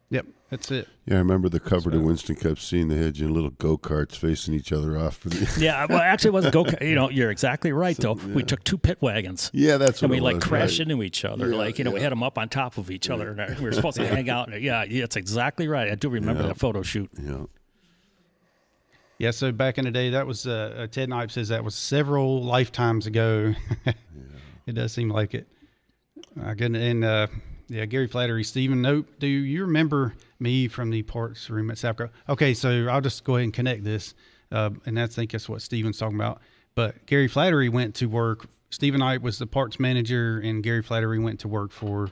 Speaker 1: Yep, that's it.
Speaker 2: Yeah, I remember the cover to Winston Cup scene. They had you in little go-karts facing each other off. For the
Speaker 3: yeah, well, actually, it wasn't go-kart. You're exactly right, though. Yeah. We took 2 pit wagons.
Speaker 2: Yeah, that's what
Speaker 3: and
Speaker 2: it
Speaker 3: we
Speaker 2: was,
Speaker 3: crashed
Speaker 2: right.
Speaker 3: into each other.
Speaker 2: Yeah,
Speaker 3: we had them up on top of each other, and we were supposed to hang out. Yeah, that's exactly right. I do remember that photo shoot.
Speaker 2: Yeah.
Speaker 1: Yeah, so back in the day, that was Ted Knipe says that was several lifetimes ago. It does seem like it. Gary Flattery, Stephen, nope. Do you remember me from the parts room at Sabco? Okay, so I'll just go ahead and connect this, and I think that's what Stephen's talking about. But Gary Flattery went to work. Stephen Knight was the parts manager, and Gary Flattery went to work for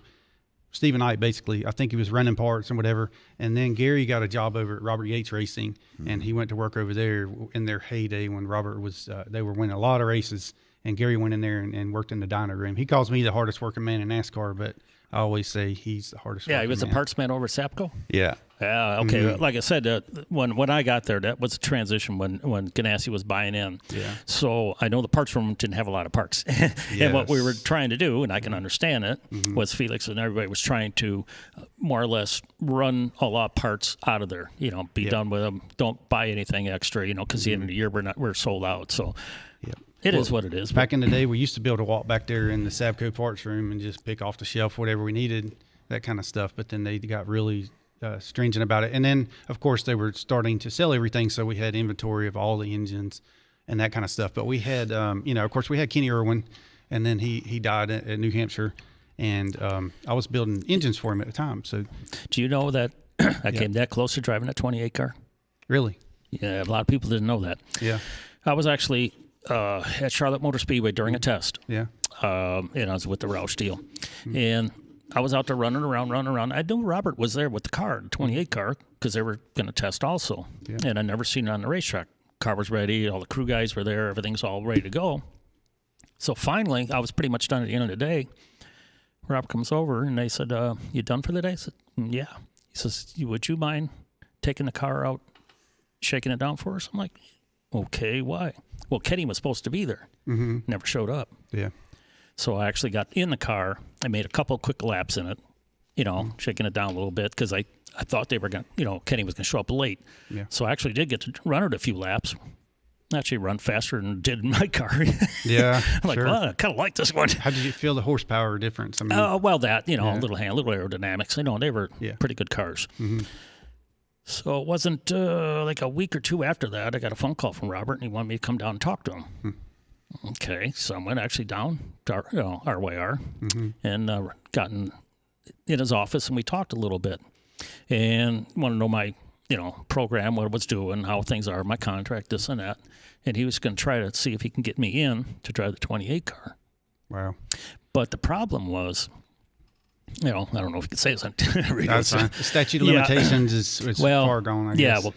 Speaker 1: Stephen Knight, basically. I think he was running parts and whatever. And then Gary got a job over at Robert Yates Racing, and he went to work over there in their heyday when Robert was they were winning a lot of races. And Gary went in there and worked in the dyno room. He calls me the hardest working man in NASCAR, but I always say he's the hardest working man.
Speaker 3: Yeah, he was the parts man over at Sapco?
Speaker 1: Yeah.
Speaker 3: Yeah, okay. Mm-hmm. Like I said, when I got there, that was a transition when Ganassi was buying in.
Speaker 1: Yeah.
Speaker 3: So I know the parts room didn't have a lot of parts. And what we were trying to do, and I can understand it, was Felix and everybody was trying to more or less run a lot of parts out of there. Be done with them. Don't buy anything extra, because the end of the year we're sold out. So it is what it is.
Speaker 1: Back in the day, we used to be able to walk back there in the Sabco parts room and just pick off the shelf whatever we needed, that kind of stuff. But then they got really stringent about it. And then, of course, they were starting to sell everything, so we had inventory of all the engines and that kind of stuff. But we had, of course, we had Kenny Irwin, and then he died at New Hampshire, and I was building engines for him at the time. So,
Speaker 3: do you know that I came that close to driving a 28 car?
Speaker 1: Really?
Speaker 3: Yeah, a lot of people didn't know that.
Speaker 1: Yeah.
Speaker 3: I was actually at Charlotte Motor Speedway during a test.
Speaker 1: Yeah.
Speaker 3: And I was with the Roush deal. And I was out there running around. I knew Robert was there with the car, the 28 car, because they were going to test also. Yeah. And I'd never seen it on the racetrack. Car was ready. All the crew guys were there. Everything's all ready to go. So finally, I was pretty much done at the end of the day. Rob comes over, and they said, you done for the day? I said, yeah. He says, would you mind taking the car out, shaking it down for us? I'm like, okay, why? Well, Kenny was supposed to be there. Mm-hmm. Never showed up.
Speaker 1: Yeah.
Speaker 3: So I actually got in the car. I made a couple quick laps in it, shaking it down a little bit because I thought they were going to, Kenny was going to show up late. Yeah. So I actually did get to run it a few laps. Actually run faster than did in my car.
Speaker 1: Yeah.
Speaker 3: I'm like, well, I kind of like this one.
Speaker 1: How did you feel the horsepower difference? I mean,
Speaker 3: a little aerodynamics. They were pretty good cars. Mm-hmm. So it wasn't like a week or two after that, I got a phone call from Robert, and he wanted me to come down and talk to him. Okay, so I went actually down to RYR and got in his office, and we talked a little bit. And wanted to know my, program, what it was doing, how things are, my contract, this and that. And he was going to try to see if he can get me in to drive the 28 car.
Speaker 1: Wow.
Speaker 3: But the problem was, I don't know if you could say this on
Speaker 1: That's fine. The statute of limitations is far gone, I guess.
Speaker 3: Well,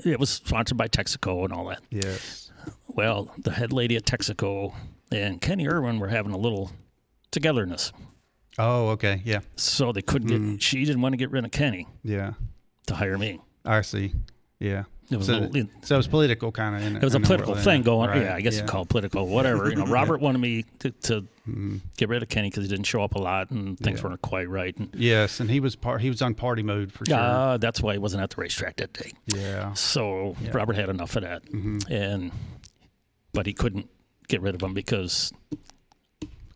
Speaker 3: it was sponsored by Texaco and all that.
Speaker 1: Yes.
Speaker 3: Well, the head lady at Texaco and Kenny Irwin were having a little togetherness.
Speaker 1: Oh, okay, yeah.
Speaker 3: So they couldn't get, she didn't want to get rid of Kenny.
Speaker 1: Yeah.
Speaker 3: To hire me.
Speaker 1: I see, yeah.
Speaker 3: It was
Speaker 1: So it was political kind of.
Speaker 3: It was a political thing going.
Speaker 1: Right.
Speaker 3: Yeah, I guess you call it political, whatever. Robert wanted me to get rid of Kenny because he didn't show up a lot and things weren't quite right. And,
Speaker 1: yes, and he was on party mode for sure.
Speaker 3: That's why he wasn't at the racetrack that day.
Speaker 1: Yeah.
Speaker 3: So Robert had enough of that, but he couldn't get rid of him because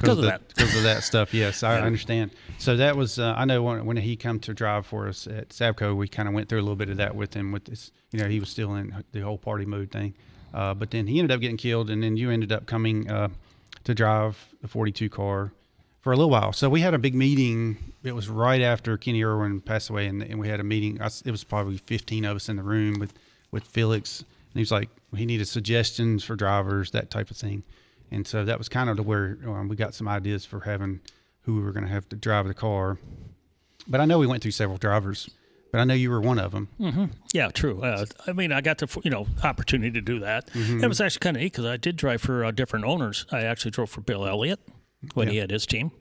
Speaker 3: of that.
Speaker 1: Because of that stuff, yes, I understand. So that was, I know when he come to drive for us at Sabco, we kind of went through a little bit of that with him. With this, he was still in the whole party mode thing. But then he ended up getting killed, and then you ended up coming to drive the 42 car for a little while. So we had a big meeting. It was right after Kenny Irwin passed away, and we had a meeting. It was probably 15 of us in the room with Felix, and he was like, he needed suggestions for drivers, that type of thing. And so that was kind of where we got some ideas for having who we were going to have to drive the car. But I know we went through several drivers, but I know you were one of them.
Speaker 3: Mm-hmm. Yeah, true. I got the opportunity to do that. It was actually kind of neat because I did drive for different owners. I actually drove for Bill Elliott when he had his team.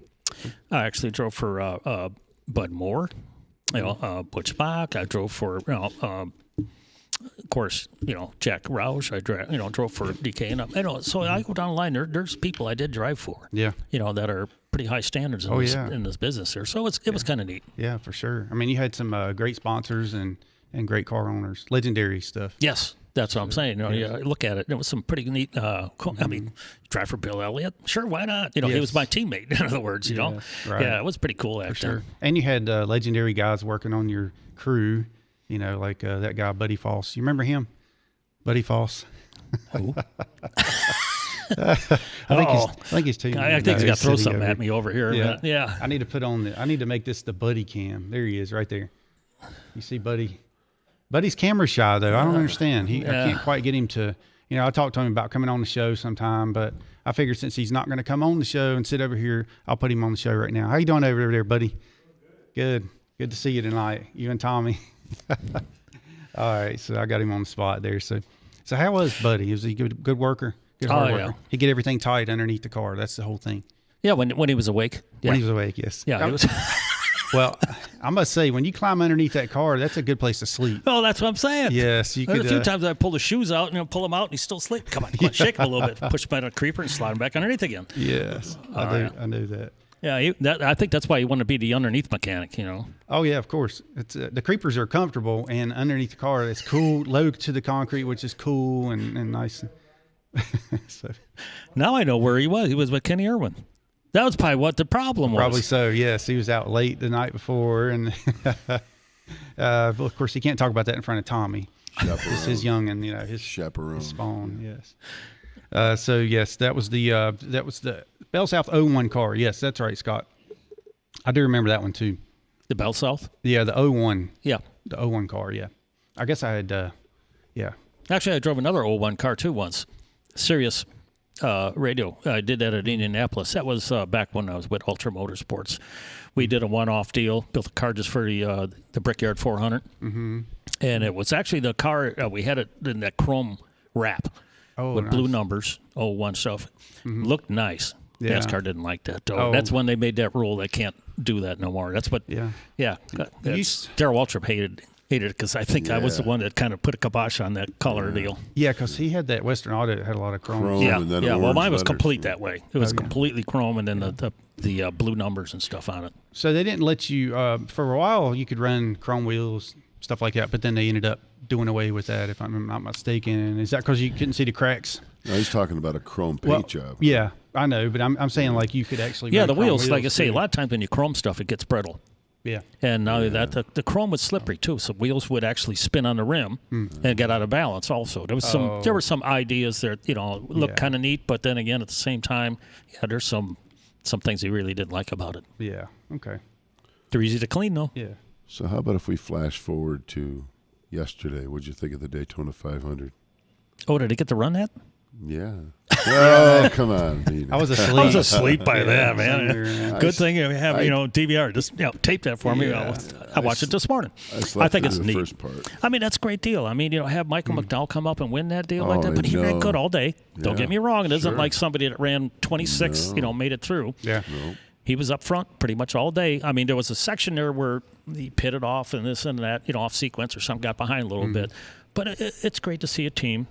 Speaker 3: I actually drove for Bud Moore, Butch Bach. I drove for of course, Jack Roush. I drove for DK, and so I go down the line. There's people I did drive for.
Speaker 1: Yeah,
Speaker 3: that are pretty high standards in this business here. So it was kind of neat.
Speaker 1: Yeah, for sure. I mean, you had some great sponsors and great car owners, legendary stuff.
Speaker 3: Yes, that's what I'm saying. Look at it. It was some pretty neat. I mean, drive for Bill Elliott. Sure, why not? He was my teammate. In other words,
Speaker 1: Right.
Speaker 3: Yeah, it was pretty cool. For
Speaker 1: sure. And you had legendary guys working on your crew. Like that guy, Buddy Foss. You remember him? Buddy Foss.
Speaker 3: Who?
Speaker 1: I think he's too.
Speaker 3: I think he's got to throw something at me over here.
Speaker 1: Yeah.
Speaker 3: Yeah.
Speaker 1: I need to make this the Buddy cam. There he is, right there. You see Buddy? Buddy's camera shy, though. I don't understand. I can't quite get him to, I talked to him about coming on the show sometime, but I figured since he's not going to come on the show and sit over here, I'll put him on the show right now. How you doing over there, buddy? Good. Good to see you tonight. You and Tommy. All right, so I got him on the spot there. So how was Buddy? Was he good worker? Good hard worker? He get everything tight underneath the car. That's the whole thing.
Speaker 3: Yeah, when he was awake. Yeah.
Speaker 1: When he was awake, yes.
Speaker 3: Yeah, he was.
Speaker 1: Well, I must say, when you climb underneath that car, that's a good place to sleep.
Speaker 3: Oh, that's what I'm saying.
Speaker 1: Yes, you could.
Speaker 3: A few times I pull the shoes out and pull them out, and he's still asleep. Come on, shake him a little bit, push him out a creeper, and slide him back underneath again.
Speaker 1: Yes, I knew that.
Speaker 3: Yeah, I think that's why you want to be the underneath mechanic,
Speaker 1: Oh, yeah, of course. It's the creepers are comfortable, and underneath the car, it's cool, low to the concrete, which is cool and nice. So.
Speaker 3: Now I know where he was. He was with Kenny Irwin. That was probably what the problem was.
Speaker 1: Probably so, yes. He was out late the night before, and of course, he can't talk about that in front of Tommy. It's his young and his
Speaker 2: chaperone,
Speaker 1: his spawn. Yes. So yes, that was the Bell South 01 car. Yes, that's right, Scott. I do remember that one too.
Speaker 3: The Bell South?
Speaker 1: Yeah, the 01.
Speaker 3: Yeah.
Speaker 1: The 01 car, yeah. I guess I had, yeah.
Speaker 3: Actually, I drove another 01 car too once. Sirius radio. I did that at Indianapolis. That was back when I was with Ultra Motorsports. We did a one-off deal, built a car just for the Brickyard 400. Mm-hmm. And it was actually the car, we had it in that chrome wrap with blue numbers, 01 stuff. Mm-hmm. Looked nice. Yeah. NASCAR didn't like that, though. Oh. That's when they made that rule. They can't do that no more. That's what. Yeah. Darrell Waltrip hated it because I think I was the one that kind of put a kibosh on that color deal. Yeah,
Speaker 1: because he had that Western Auto that had a lot of chrome.
Speaker 3: Yeah. Well, mine was complete that way. It was completely chrome, and then the blue numbers and stuff on it.
Speaker 1: So they didn't let you for a while. You could run chrome wheels, stuff like that, but then they ended up doing away with that. If I'm not mistaken, is that because you couldn't see the cracks?
Speaker 2: No, he's talking about a chrome paint job.
Speaker 1: Yeah, I know, but I'm saying like you could actually.
Speaker 3: Yeah, the wheels, like I say, a lot of times when you chrome stuff, it gets brittle.
Speaker 1: Yeah.
Speaker 3: And not only that, the chrome was slippery too, so wheels would actually spin on the rim and get out of balance. Also, there were some ideas that look kind of neat, but then again, at the same time, there's some things he really didn't like about it.
Speaker 1: Yeah. Okay.
Speaker 3: They're easy to clean though.
Speaker 1: Yeah.
Speaker 2: So how about if we flash forward to yesterday? What'd you think of the Daytona 500?
Speaker 3: Oh, did he get to run that?
Speaker 2: Yeah. Oh, come on, Nina.
Speaker 1: I was asleep.
Speaker 3: I was asleep by then, man. Good thing you have DVR. Just tape that for me. I watched it this morning. I think it's neat.
Speaker 2: First part.
Speaker 3: I mean, that's a great deal. I mean, have Michael McDowell come up and win that deal like that, but he ran good all day. Don't get me wrong. It isn't like somebody that ran 26, made it through.
Speaker 1: Yeah.
Speaker 2: No.
Speaker 3: He was up front pretty much all day. I mean, there was a section there where he pitted off and this and that, off sequence or something, got behind a little bit. But it's great to see a team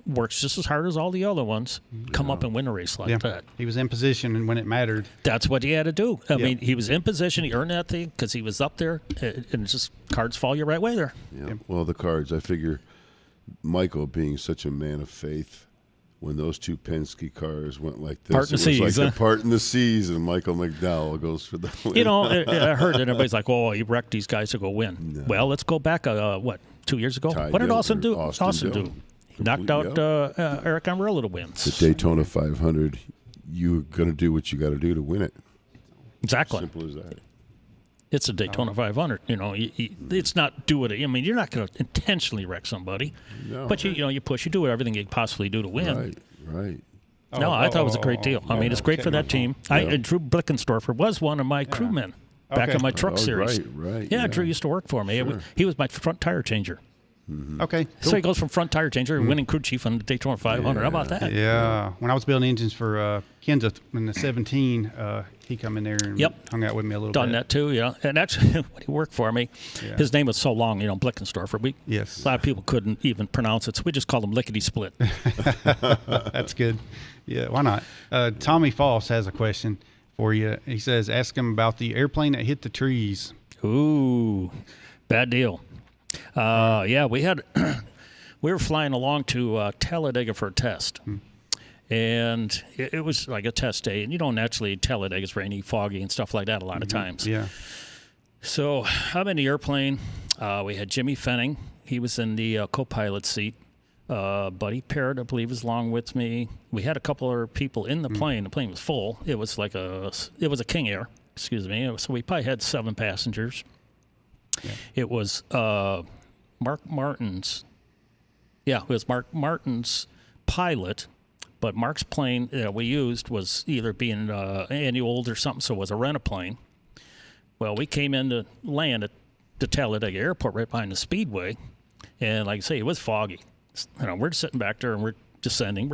Speaker 3: works just as hard as all the other ones come up and win a race like that.
Speaker 1: He was in position, and when it mattered,
Speaker 3: that's what he had to do. I mean, he was in position. He earned that thing because he was up there, and it's just cards fall your right way there.
Speaker 2: Yeah. Well, the cards. I figure Michael, being such a man of faith, when those two Penske cars went like this,
Speaker 3: part in the seas,
Speaker 2: like a part in the seas, and Michael McDowell goes for the win.
Speaker 3: You know, I heard that everybody's like, "Oh, he wrecked these guys to go win." No. Well, let's go back. 2 years ago? What did Austin do? Austin do. He knocked out Eric Amarillo to win.
Speaker 2: The Daytona 500. You're going to do what you got to do to win it.
Speaker 3: Exactly.
Speaker 2: Simple as that.
Speaker 3: It's a Daytona 500. You know, it's not do it. I mean, you're not going to intentionally wreck somebody, but you push. You do everything you can possibly do to win.
Speaker 2: Right.
Speaker 3: No, I thought it was a great deal. I mean, it's great for that team. Drew Blickensdorfer was one of my crewmen back in my truck series.
Speaker 2: Right.
Speaker 3: Yeah, Drew used to work for me.
Speaker 2: Sure.
Speaker 3: He was my front tire changer.
Speaker 1: Mm-hmm. Okay. Cool.
Speaker 3: So he goes from front tire changer, winning crew chief on the Daytona 500. How about that?
Speaker 1: Yeah. When I was building engines for Kenseth in the 17, he come in there and hung out with me a little bit.
Speaker 3: Done that too, yeah. And actually, when he worked for me, his name was so long, Blickensdorfer. A lot of people couldn't even pronounce it, so we just called him Lickety Split.
Speaker 1: That's good. Yeah, why not? Tommy Foss has a question for you. He says, ask him about the airplane that hit the trees.
Speaker 3: Ooh, bad deal. We had we were flying along to Talladega for a test, and it was like a test day. And you don't naturally Talladega's rainy, foggy, and stuff like that a lot of times.
Speaker 1: Yeah.
Speaker 3: So I'm in the airplane. We had Jimmy Fenning. He was in the co-pilot seat. Buddy Parrott, I believe, was along with me. We had a couple of people in the plane. The plane was full. It was a King Air. Excuse me. So we probably had 7 passengers. Yeah. It was Mark Martin's. Yeah, it was Mark Martin's pilot, but Mark's plane we used was either being annualed or something, so it was a rent-a-plane. Well, we came in to land at the Talladega Airport right behind the Speedway, and like I say, it was foggy. We're sitting back there, and we're descending,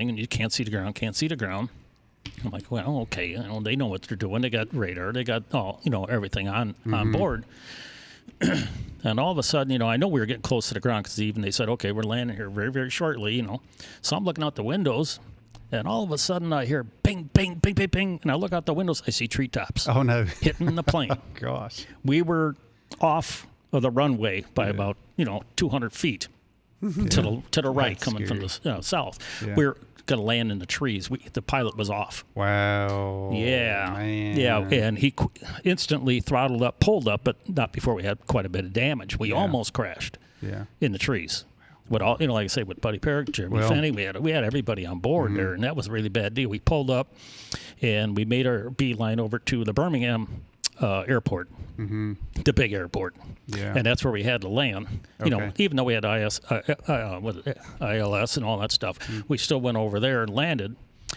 Speaker 3: and you can't see the ground. I'm like, well, okay, they know what they're doing. They got radar. They got everything on board. And all of a sudden, I know we were getting close to the ground because they said, okay, we're landing here very, very shortly, So I'm looking out the windows, and all of a sudden I hear bing, bing, bing, bing, bing, and I look out the windows, I see treetops.
Speaker 1: Oh, no.
Speaker 3: Hitting the plane.
Speaker 1: Oh, gosh.
Speaker 3: We were off of the runway by about, 200 feet to the right, coming from the south. Yeah. We're going to land in the trees. The pilot was off.
Speaker 1: Wow.
Speaker 3: Yeah.
Speaker 1: Man.
Speaker 3: Yeah, and he instantly throttled up, pulled up, but not before we had quite a bit of damage. We almost crashed in the trees. With all, like I say, with Buddy Parrott, Jeremy Fenny, we had everybody on board there, and that was a really bad deal. We pulled up, and we made our beeline over to the Birmingham airport, the big airport, and that's where we had to land. Even though we had ILS and all that stuff, we still went over there and landed,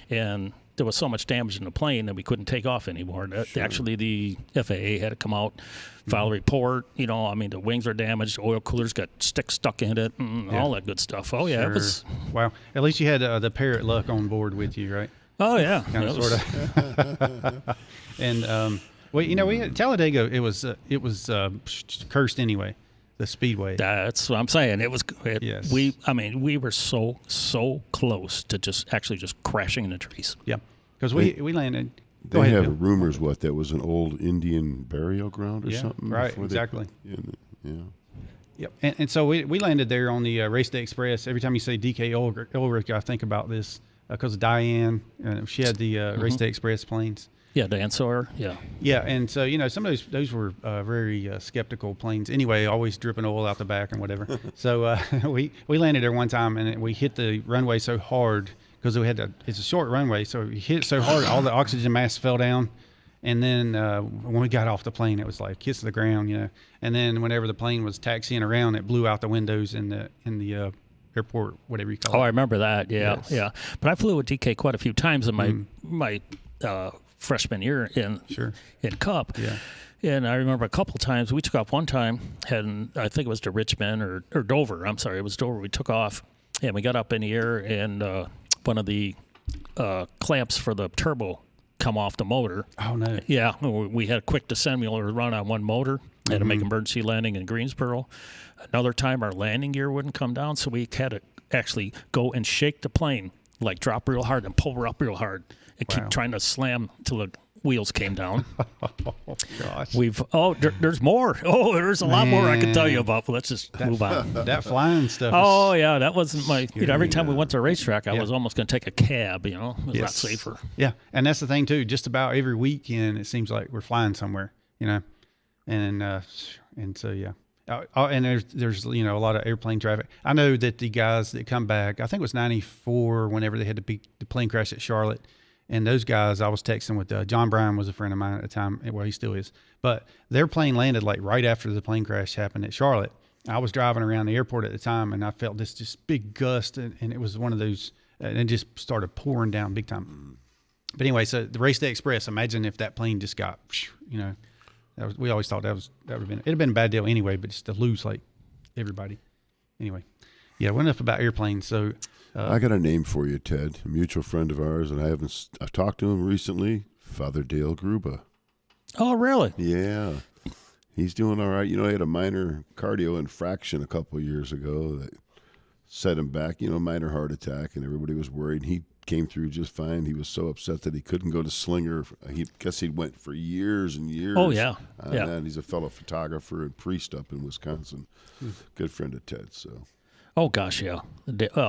Speaker 3: and there was so much damage in the plane that we couldn't take off anymore. Actually, the FAA had to come out, file a report. The wings are damaged, oil coolers got sticks stuck in it, and all that good stuff. Oh yeah, it was.
Speaker 1: Wow. At least you had the Parrott luck on board with you, right?
Speaker 3: Oh yeah,
Speaker 1: kind of, sort of. And we had Talladega. It was cursed anyway. The Speedway.
Speaker 3: That's what I'm saying. It was.
Speaker 1: Yes.
Speaker 3: We were so close to just crashing in the trees.
Speaker 1: Yeah, because we landed.
Speaker 2: They have rumors that was an old Indian burial ground or something.
Speaker 1: Right. Exactly.
Speaker 2: Yeah.
Speaker 1: Yep. And so we landed there on the Race Day Express. Every time you say DK Ulrich, I think about this because Diane. She had the Race Day Express planes.
Speaker 3: Yeah, Diane Sawyer. Yeah.
Speaker 1: Yeah, and so some of those were very skeptical planes. Anyway, always dripping oil out the back and whatever. So we landed there one time, and we hit the runway so hard because it's a short runway, so we hit it so hard, all the oxygen masks fell down. And then when we got off the plane, it was like kiss the ground, And then whenever the plane was taxiing around, it blew out the windows in the airport, whatever you call it.
Speaker 3: Oh, I remember that. Yeah, yes. Yeah. But I flew with DK quite a few times in my freshman year in Cup.
Speaker 1: Yeah.
Speaker 3: And I remember a couple times, we took off one time, and I think it was to Richmond or Dover. I'm sorry, it was Dover. We took off, and we got up in the air, and one of the clamps for the turbo come off the motor.
Speaker 1: Oh, no.
Speaker 3: Yeah, we had a quick descent. We only run on one motor. Had to make emergency landing in Greensboro. Another time, our landing gear wouldn't come down, so we had to actually go and shake the plane, like drop real hard and pull her up real hard, and keep trying to slam till the wheels came down.
Speaker 1: Oh, gosh.
Speaker 3: There's more. Oh, there's a lot more I could tell you about. But let's just move on.
Speaker 1: That flying stuff.
Speaker 3: Oh, yeah, that wasn't my. Every time we went to a racetrack, I was almost going to take a cab. It was not safer.
Speaker 1: Yeah, and that's the thing too. Just about every weekend, it seems like we're flying somewhere. And so yeah. And there's a lot of airplane traffic. I know that the guys that come back, I think it was '94, whenever they had the plane crash at Charlotte. And those guys, I was texting with John Bryan was a friend of mine at the time. Well, he still is. But their plane landed like right after the plane crash happened at Charlotte. I was driving around the airport at the time, and I felt this just big gust, and it was one of those, and it just started pouring down big time. But anyway, so the Race Day Express. Imagine if that plane just got, we always thought it'd have been a bad deal anyway, but just to lose like everybody. Anyway, yeah, well, enough about airplanes. So.
Speaker 2: I got a name for you, Ted. A mutual friend of ours, and I've talked to him recently. Father Dale Gruba.
Speaker 3: Oh, really?
Speaker 2: Yeah, he's doing all right. He had a minor cardio infraction a couple of years ago that set him back. Minor heart attack, and everybody was worried. He came through just fine. He was so upset that he couldn't go to Slinger. He went for years and years.
Speaker 3: Oh yeah,
Speaker 2: And he's a fellow photographer and priest up in Wisconsin. Good friend of Ted. So.
Speaker 3: Oh, gosh, yeah.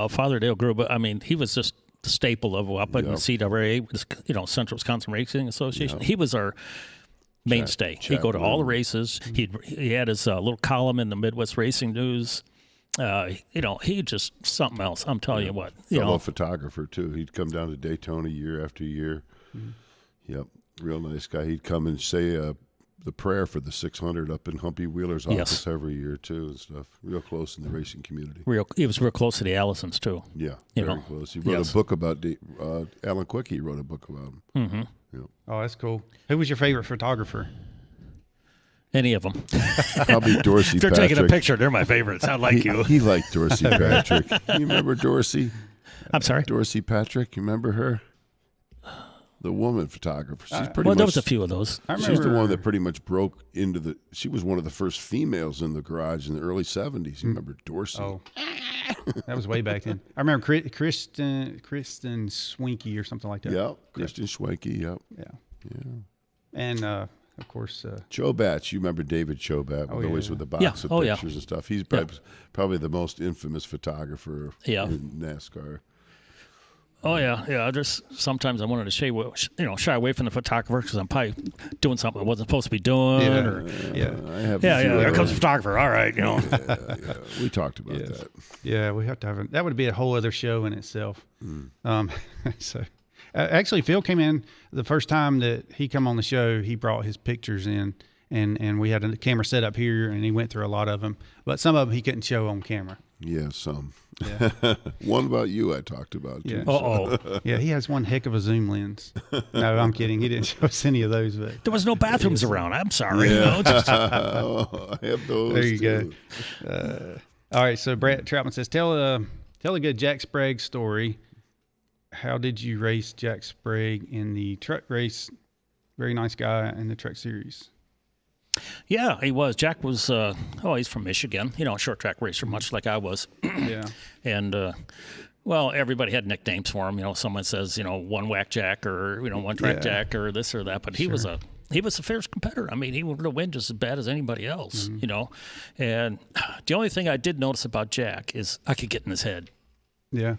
Speaker 3: Father Dale Gruba, I mean, he was just the staple of up in the CWA, Central Wisconsin Racing Association. He was our mainstay. He'd go to all the races. He had his little column in the Midwest Racing News. He just something else. I'm telling you what.
Speaker 2: Fellow photographer, too. He'd come down to Daytona year after year. Yep, real nice guy. He'd come and say the prayer for the 600 up in Humpy Wheeler's office every year too and stuff. Real close in the racing community.
Speaker 3: He was real close to the Allisons too.
Speaker 2: Yeah, very close. He wrote a book about Alan Quickie. Wrote a book about him. Mm-hmm. Yep.
Speaker 1: Oh, that's cool. Who was your favorite photographer?
Speaker 3: Any of them.
Speaker 2: Probably Dorsey.
Speaker 3: If they're
Speaker 2: Patrick.
Speaker 3: taking a picture, they're my favorites. I like you.
Speaker 2: He liked Dorsey Patrick. You remember Dorsey?
Speaker 3: I'm sorry.
Speaker 2: Dorsey Patrick. You remember her? The woman photographer. She's pretty much.
Speaker 3: There was a few of those.
Speaker 2: She's the one that pretty much broke into she was one of the first females in the garage in the early 70s. You remember Dorsey?
Speaker 1: Oh, that was way back then. I remember Kristen Swinky or something like that.
Speaker 2: Yep, Kristen Schwenke. Yep.
Speaker 1: Yeah. And of course,
Speaker 2: Chobat. You remember David Chobat? Always with the box of pictures and stuff. He's probably the most infamous photographer in NASCAR.
Speaker 3: Oh yeah. Just sometimes I wanted to shy away from the photographer because I'm probably doing something I wasn't supposed to be doing.
Speaker 2: I have.
Speaker 3: There comes the photographer. All right,
Speaker 2: Yeah. We talked about that.
Speaker 1: Yeah, we have to have that would be a whole other show in itself. So, actually, Phil came in the first time that he come on the show. He brought his pictures in, and we had a camera set up here, and he went through a lot of them. But some of them he couldn't show on camera.
Speaker 2: Yeah, some. Yeah. One about you I talked about, too.
Speaker 3: Yeah.
Speaker 1: Yeah, he has one heck of a zoom lens. No, I'm kidding. He didn't show us any of those. But
Speaker 3: there was no bathrooms around. I'm sorry.
Speaker 2: Yeah. I have those,
Speaker 1: there you go. All right, so Brett Troutman says, tell a good Jack Sprague story. How did you race Jack Sprague in the truck race? Very nice guy in the truck series.
Speaker 3: Yeah, he was. Jack was, he's from Michigan, short track racer, much like I was.
Speaker 1: Yeah.
Speaker 3: And, everybody had nicknames for him. Someone says, one whack Jack or, one track Jack or this or that. But he was a fierce competitor. I mean, he would win just as bad as anybody else, And the only thing I did notice about Jack is I could get in his head.
Speaker 1: Yeah.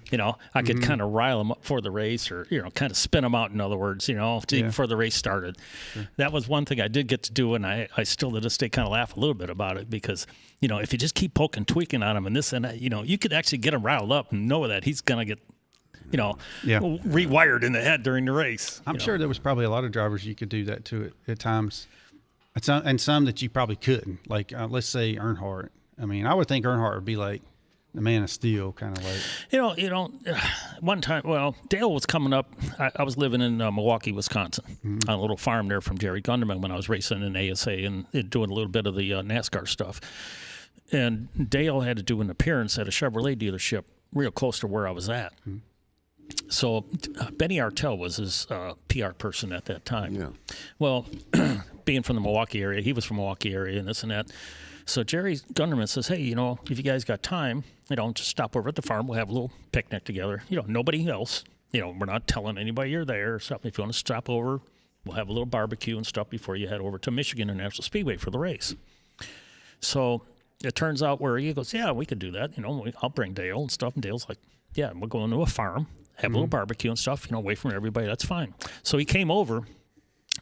Speaker 3: I could kind of rile him up for the race or, kind of spin him out, in other words, before the race started. Sure. That was one thing I did get to do, and I still to this day kind of laugh a little bit about it because, if you just keep poking, tweaking on him and this and that, you could actually get him riled up and know that he's going to get, rewired in the head during the race.
Speaker 1: I'm sure there was probably a lot of drivers you could do that to at times, and some that you probably couldn't. Like, let's say Earnhardt. I mean, I would think Earnhardt would be like, the man of steel, kind of like.
Speaker 3: One time, Dale was coming up. I was living in Milwaukee, Wisconsin, on a little farm there from Jerry Gunderman when I was racing in ASA and doing a little bit of the NASCAR stuff. And Dale had to do an appearance at a Chevrolet dealership real close to where I was at. So Benny Artell was his PR person at that time.
Speaker 2: Yeah.
Speaker 3: Well, being from the Milwaukee area, he was from Milwaukee area and this and that. So Jerry Gunderman says, hey, if you guys got time, just stop over at the farm. We'll have a little picnic together. Nobody else. We're not telling anybody you're there or something. If you want to stop over, we'll have a little barbecue and stuff before you head over to Michigan International Speedway for the race. So it turns out where he goes, yeah, we could do that. I'll bring Dale and stuff. And Dale's like, yeah, we'll go into a farm, have a little barbecue and stuff, away from everybody. That's fine. So he came over.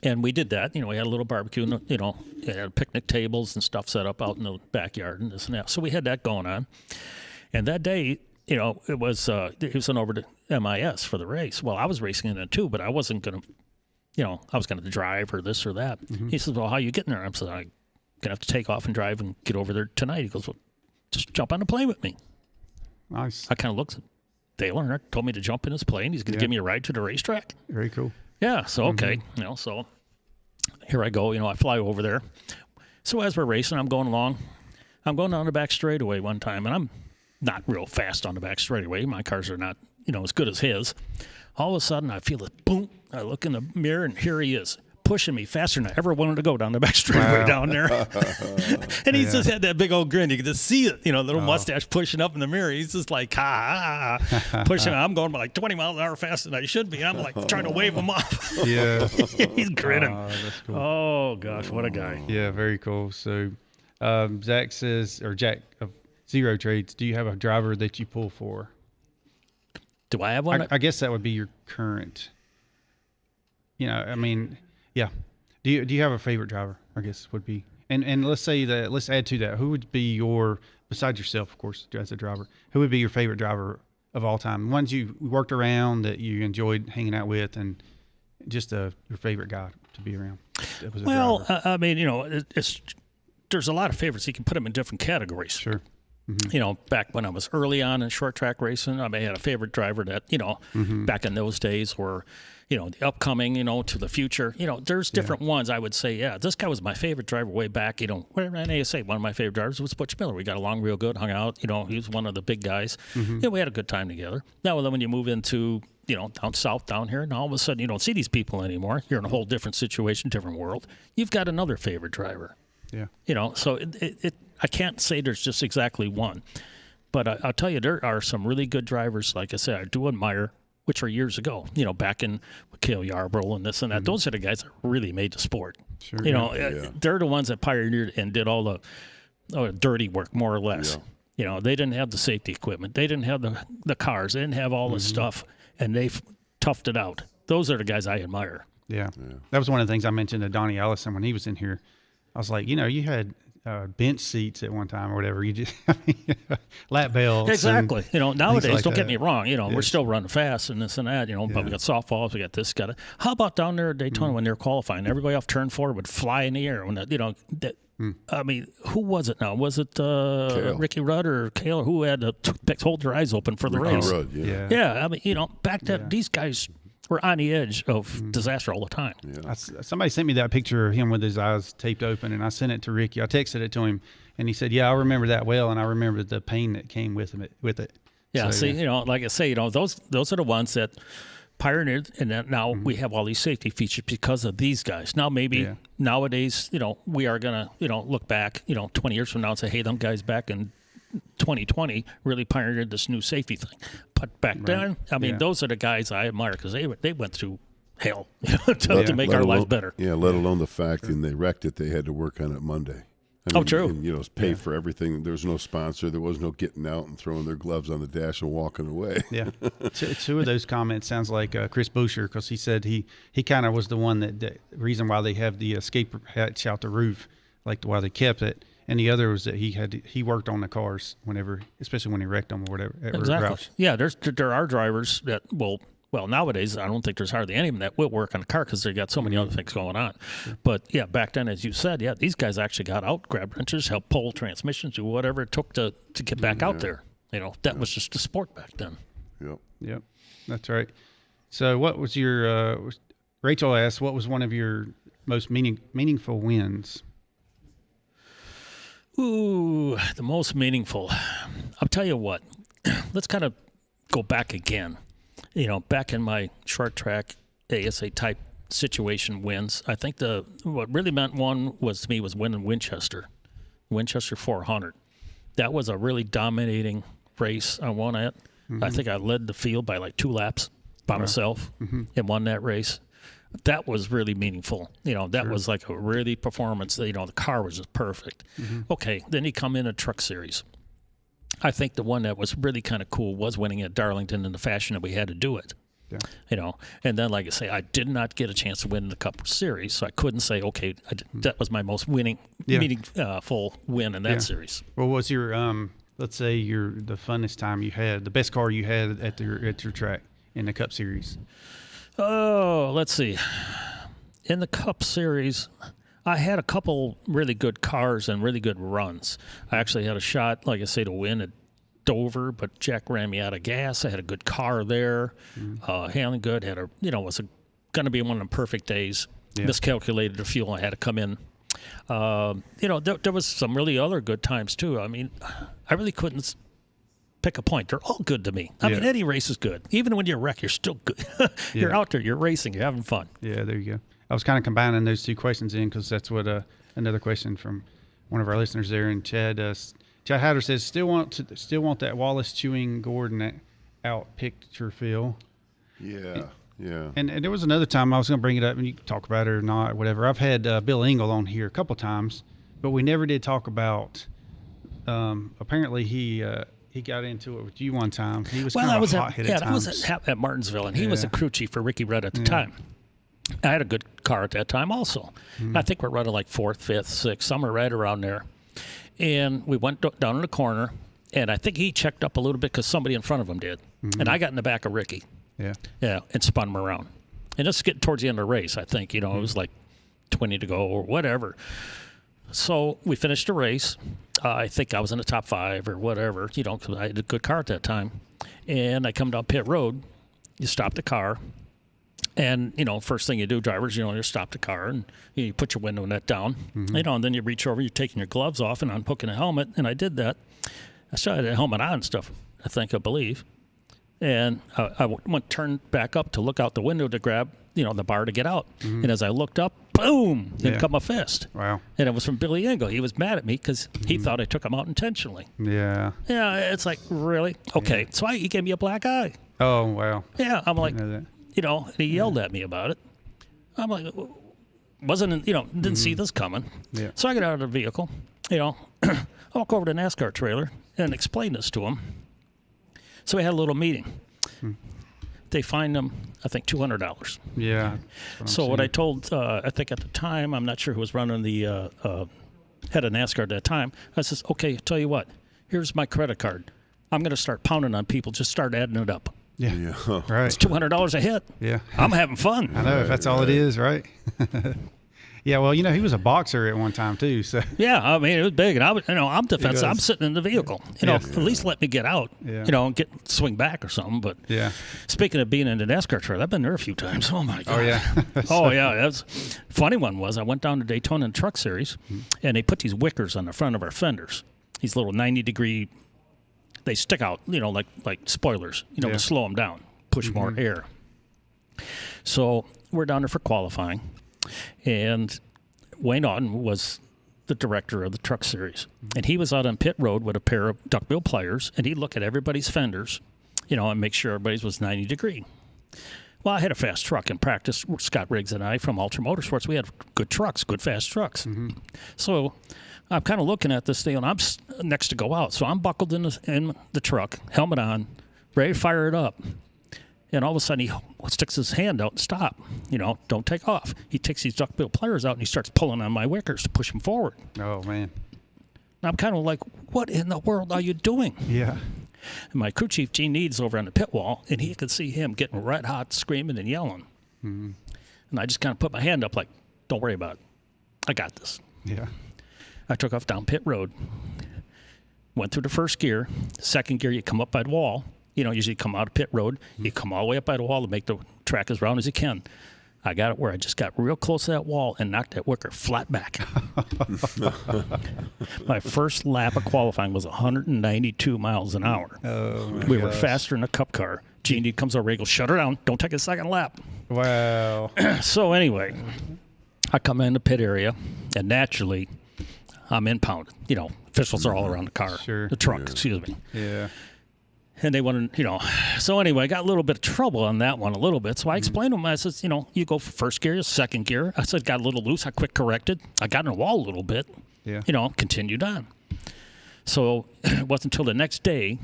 Speaker 3: And we did that. We had a little barbecue, had picnic tables and stuff set up out in the backyard and this and that. So we had that going on. And that day, it was he was on over to MIS for the race. Well, I was racing in it too, but I wasn't going to, I was going to drive or this or that. Mm-hmm. He says, well, how you getting there? I said, I'm going to have to take off and drive and get over there tonight. He goes, well, just jump on the plane with me.
Speaker 1: Nice.
Speaker 3: I kind of looked at Dale Earnhardt, told me to jump in his plane. He's going to give me a ride to the racetrack.
Speaker 1: Very cool.
Speaker 3: Yeah, so okay, so here I go, I fly over there. So as we're racing, I'm going along. I'm going down the back straightaway one time, and I'm not real fast on the back straightaway. My cars are not, as good as his. All of a sudden, I feel it, boom. I look in the mirror, and here he is, pushing me faster than I ever wanted to go down the back straightaway down there. And he just had that big old grin. You could just see it, little mustache pushing up in the mirror. He's just like, pushing. I'm going like 20 miles an hour faster than I should be. And I'm like trying to wave him off.
Speaker 1: Yeah.
Speaker 3: He's grinning.
Speaker 1: That's cool.
Speaker 3: Oh, gosh, what a guy.
Speaker 1: Yeah, very cool. So Zach says, or Jack of Zero Trades, do you have a driver that you pull for?
Speaker 3: Do I have one?
Speaker 1: I guess that would be your current, yeah. Do you have a favorite driver? I guess would be, and let's say that, let's add to that. Who would be besides yourself, of course, as a driver, who would be your favorite driver of all time? Ones you worked around that you enjoyed hanging out with, and just your favorite guy to be around.
Speaker 3: Well, there's a lot of favorites. You can put them in different categories.
Speaker 1: Sure. Mm-hmm.
Speaker 3: Back when I was early on in short track racing, I had a favorite driver that, back in those days were, the upcoming, to the future. There's different ones. I would say, yeah, this guy was my favorite driver way back. Whatever I say, one of my favorite drivers was Butch Miller. We got along real good, hung out. He was one of the big guys. Mm-hmm. We had a good time together. Now, then when you move into, down south, down here, and all of a sudden you don't see these people anymore. You're in a whole different situation, different world. You've got another favorite driver.
Speaker 1: Yeah.
Speaker 3: So I can't say there's just exactly one. But I'll tell you, there are some really good drivers, like I said, I do admire, which were years ago, back in Cale Yarborough and this and that. Mm-hmm. Those are the guys that really made the sport.
Speaker 1: Sure.
Speaker 3: They're the ones that pioneered and did all the dirty work, more or less. Yeah. They didn't have the safety equipment. They didn't have the cars. They didn't have all the stuff, and they toughed it out. Those are the guys I admire.
Speaker 1: Yeah. That was one of the things I mentioned to Donnie Allison when he was in here. I was like, you had bench seats at one time or whatever. You just lap belts.
Speaker 3: Exactly. Nowadays,
Speaker 1: like
Speaker 3: don't get
Speaker 1: that.
Speaker 3: me wrong. We're still running fast and this and that. But we got softballs. We got this. Got it. How about down there at Daytona when they're qualifying? Everybody off turn 4 would fly in the air. When who was it now? Was it Ricky Rudd or Cale? Who had to hold their eyes open for the race?
Speaker 2: Rudd, yeah.
Speaker 3: Yeah. Back then, these guys were on the edge of disaster all the time.
Speaker 2: Yeah.
Speaker 1: Somebody sent me that picture of him with his eyes taped open, and I sent it to Ricky. I texted it to him, and he said, "Yeah, I remember that well, and I remember the pain that came with it."
Speaker 3: Yeah, so, like I say, those are the ones that pioneered, and then now we have all these safety features because of these guys. Now maybe nowadays, we are gonna, look back, 20 years from now and say, hey, them guys back in 2020 really pioneered this new safety thing. But back then, those are the guys I admire because they went through hell to make our lives better.
Speaker 2: Yeah, let alone the fact when they wrecked it, they had to work on it Monday.
Speaker 3: True.
Speaker 2: And, pay for everything. There was no sponsor. There was no getting out and throwing their gloves on the dash and walking away.
Speaker 1: Yeah. Two of those comments sounds like Chris Boucher, because he said he kind of was the one the reason why they have the escape hatch out the roof, like why they kept it. And the other was that he worked on the cars especially when he wrecked them or whatever.
Speaker 3: Exactly. Yeah, there are drivers that will. Well, nowadays, I don't think there's hardly any of them that will work on a car because they've got so many other things going on. Sure. But, yeah, back then, as you said, these guys actually got out, grabbed wrenches, helped pull transmissions, do whatever it took to get back out there. That was just a sport back then.
Speaker 2: Yep.
Speaker 1: That's right. So what was your Rachel asked, what was one of your most meaningful wins?
Speaker 3: Ooh, the most meaningful. I'll tell you what. Let's kind of go back again. back in my short track ASA type situation wins, I think what really meant one was winning Winchester 400. That was a really dominating race I won at. I think I led the field by like 2 laps by myself and won that race. That was really meaningful. That was like a really performance. The car was just perfect. Okay, then you come in a truck series. I think the one that was really kind of cool was winning at Darlington in the fashion that we had to do it. Yeah. And then, like I say, I did not get a chance to win the Cup Series, so I couldn't say, okay, that was my most meaningful win in that series.
Speaker 1: What was your, let's say, the funnest time you had, the best car you had at your track in the Cup Series?
Speaker 3: Oh, let's see. In the Cup Series, I had a couple really good cars and really good runs. I actually had a shot, like I say, to win at Dover, but Jack ran me out of gas. I had a good car there, handling good. Was going to be one of the perfect days. Miscalculated the fuel. I had to come in. There was some really other good times too. I mean, I really couldn't pick a point. They're all good to me. I mean, any race is good. Even when you're wrecked, you're still good. You're out there. You're racing. You're having fun.
Speaker 1: Yeah, there you go. I was kind of combining those 2 questions in because that's what another question from one of our listeners there, and Chad Hatter says, still want that Wallace chewing Gordon out picture feel.
Speaker 2: Yeah.
Speaker 1: And there was another time I was going to bring it up, and you can talk about it or not, whatever. I've had Bill Ingle on here a couple times, but we never did talk about. Apparently he got into it with you one time. He was kind of hot-headed at times.
Speaker 3: I was at Martinsville, and he was a crew chief for Ricky Rudd at the time. I had a good car at that time also. I think we're running like 4th, 5th, 6th, somewhere right around there. And we went down in the corner, and I think he checked up a little bit because somebody in front of him did. And I got in the back of Ricky. Yeah, and spun him around. And just getting towards the end of the race, I think, it was like 20 to go or whatever. So we finished the race. I think I was in the top 5 or whatever, because I had a good car at that time. And I come down pit road. You stop the car. And, first thing you do, drivers, you stop the car and you put your window net down, and then you reach over, you're taking your gloves off and unhooking a helmet. And I did that. I still had a helmet on and stuff, I believe. And I turned back up to look out the window to grab, the bar to get out. And as I looked up, boom, in come a fist.
Speaker 1: Wow.
Speaker 3: And it was from Billy Ingle. He was mad at me because he thought I took him out intentionally.
Speaker 1: Yeah.
Speaker 3: Yeah, it's like, really? Okay. So he gave me a black eye.
Speaker 1: Oh, wow.
Speaker 3: Yeah, I'm like, and he yelled at me about it. I'm like, didn't see this coming.
Speaker 1: Yeah.
Speaker 3: So I get out of the vehicle, I walk over to the Nascar trailer and explain this to him. So we had a little meeting. They fined him, I think, $200.
Speaker 1: Yeah.
Speaker 3: So what I told, I think at the time, I'm not sure who was running the head of NASCAR at that time, I says, okay, tell you what, here's my credit card. I'm going to start pounding on people. Just start adding it up.
Speaker 1: Yeah. Right.
Speaker 3: It's $200 a hit.
Speaker 1: Yeah.
Speaker 3: I'm having fun.
Speaker 1: I know, if that's all it is, right? Yeah, well, he was a boxer at one time too. So
Speaker 3: yeah, I mean, it was big, and I'm defensive. I'm sitting in the vehicle. At least let me get out.
Speaker 1: Yeah.
Speaker 3: And swing back or something. But
Speaker 1: yeah.
Speaker 3: Speaking of being in the NASCAR trailer, I've been there a few times. Oh my God.
Speaker 1: Oh yeah.
Speaker 3: Oh yeah. That's funny. One was I went down to Daytona in Truck Series, and they put these wickers on the front of our fenders. These little 90-degree. They stick out, like spoilers, to slow them down, push more air. So we're down there for qualifying, and Wayne Auten was the director of the Truck Series, and he was out on pit road with a pair of duckbill pliers, and he'd look at everybody's fenders, and make sure everybody's was 90-degree. Well, I had a fast truck in practice. Scott Riggs and I from Ultra Motorsports, we had good trucks, good fast trucks. So I'm kind of looking at this thing, and I'm next to go out. So I'm buckled in the truck, helmet on, ready to fire it up. And all of a sudden, he sticks his hand out and stop. Don't take off. He takes these duckbill pliers out, and he starts pulling on my wickers to push them forward.
Speaker 1: Oh, man.
Speaker 3: And I'm kind of like, what in the world are you doing?
Speaker 1: Yeah.
Speaker 3: And my crew chief, Gene Needs, over on the pit wall, and he could see him getting red hot, screaming and yelling. And I just kind of put my hand up like, don't worry about it. I got this.
Speaker 1: Yeah.
Speaker 3: I took off down pit road, went through the first gear. Second gear, you come up by the wall. Usually come out of pit road. You come all the way up by the wall to make the track as round as you can. I got it where I just got real close to that wall and knocked that wicker flat back. My first lap of qualifying was 192 miles an hour.
Speaker 1: Oh, my
Speaker 3: we were
Speaker 1: gosh.
Speaker 3: faster in a cup car. G&D comes over, he goes, shut her down. Don't take a second lap.
Speaker 1: Wow.
Speaker 3: So anyway, I come in the pit area, and naturally, I'm impounded. You know, officials are all around the car.
Speaker 1: Sure.
Speaker 3: The truck, excuse me.
Speaker 1: Yeah.
Speaker 3: And they wanted, you know, so anyway, I got a little bit of trouble on that one a little bit. So I explained to them, I said, you know, you go first gear, second gear. I said, got a little loose. I quick corrected. I got in the wall a little bit.
Speaker 1: Yeah.
Speaker 3: You know, continued on. So it wasn't until the next day